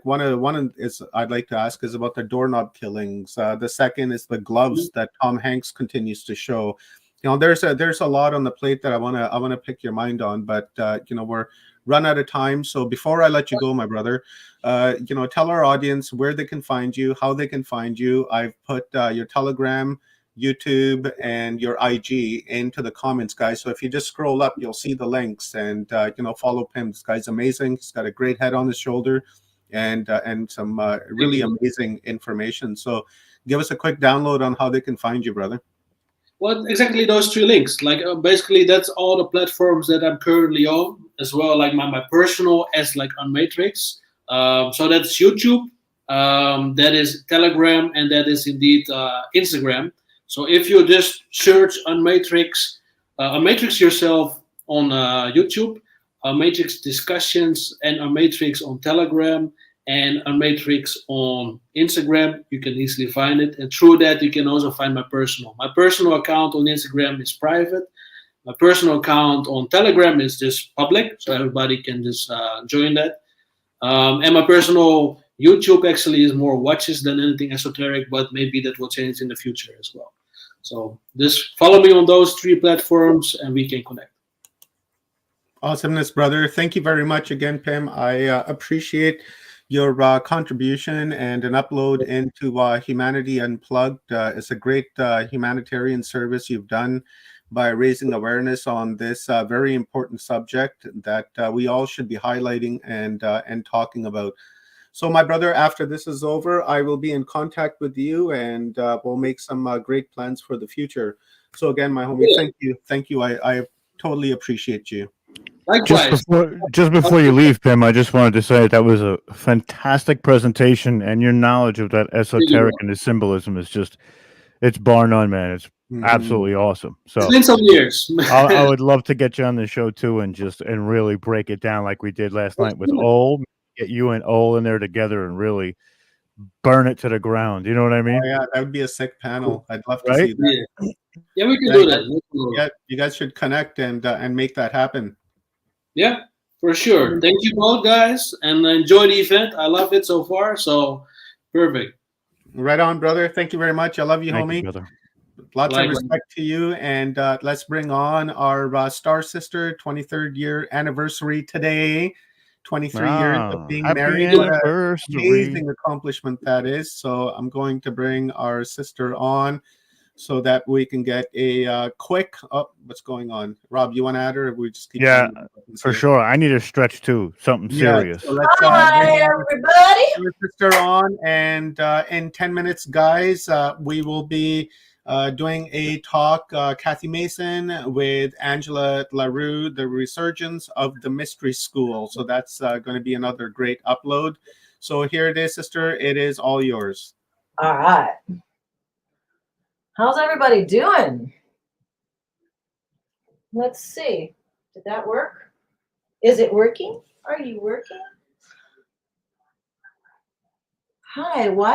S3: one is I'd like to ask is about the doorknob killings. The second is the gloves that Tom Hanks continues to show. There's a lot on the plate that I want to pick your mind on, but we're run out of time. So before I let you go, my brother, tell our audience where they can find you, how they can find you. I've put your Telegram, YouTube, and your IG into the comments, guys. So if you just scroll up, you'll see the links, and follow Pim. This guy's amazing. He's got a great head on his shoulder, and some really amazing information. So give us a quick download on how they can find you, brother.
S4: Well, exactly those 3 links. Like basically, that's all the platforms that I'm currently on, as well, like my personal as like Unmatrix. So that's YouTube, that is Telegram, and that is indeed Instagram. So if you just search Unmatrix yourself on YouTube, Unmatrix discussions, and Unmatrix on Telegram, and Unmatrix on Instagram. You can easily find it. And through that, you can also find my personal. My personal account on Instagram is private. My personal account on Telegram is just public, so everybody can just join that. And my personal YouTube actually is more watches than anything esoteric, but maybe that will change in the future as well. So just follow me on those 3 platforms and we can connect.
S3: Awesomeness, brother. Thank you very much again, Pim. I appreciate your contribution and an upload into Humanity Unplugged. It's a great humanitarian service you've done by raising awareness on this very important subject that we all should be highlighting and talking about. So, my brother, after this is over, I will be in contact with you, and we'll make some great plans for the future. So, again, my homie, thank you. I totally appreciate you.
S4: Likewise.
S5: Just before you leave, Pim, I just wanted to say that was a fantastic presentation, and your knowledge of that esoteric and the symbolism is it's bar none, man. It's absolutely awesome. So
S4: it's been some years.
S5: I would love to get you on the show too, and really break it down like we did last night with Ol. Get you and Ol in there together and really burn it to the ground. You know what I mean?
S3: Oh, yeah, that would be a sick panel. I'd love to see that.
S4: Yeah, we can do that.
S3: Yeah, you guys should connect and make that happen.
S4: Yeah, for sure. Thank you both, guys, and enjoy the event. I love it so far. So perfect.
S3: Right on, brother. Thank you very much. I love you,
S5: Thank
S3: homie.
S5: you, brother.
S3: Lots of respect to you. And let's bring on our Star Sister 23rd year anniversary today. 23 years of being married. What an amazing accomplishment that is. So I'm going to bring our sister on so that we can get a quick what's going on. Rob, you want to add her, or we just keep
S5: for sure. I need a stretch too. Something serious.
S3: So let's
S6: hi everybody.
S3: Your sister on, and in 10 minutes, guys, we will be doing a talk, Kathy Mason with Angela LaRue, the resurgence of the mystery school. So that's going to be another great upload. So here it is, sister. It is all yours.
S6: All right. How's everybody doing? Let's see. Did that work? Is it working? Are you working? Hi, why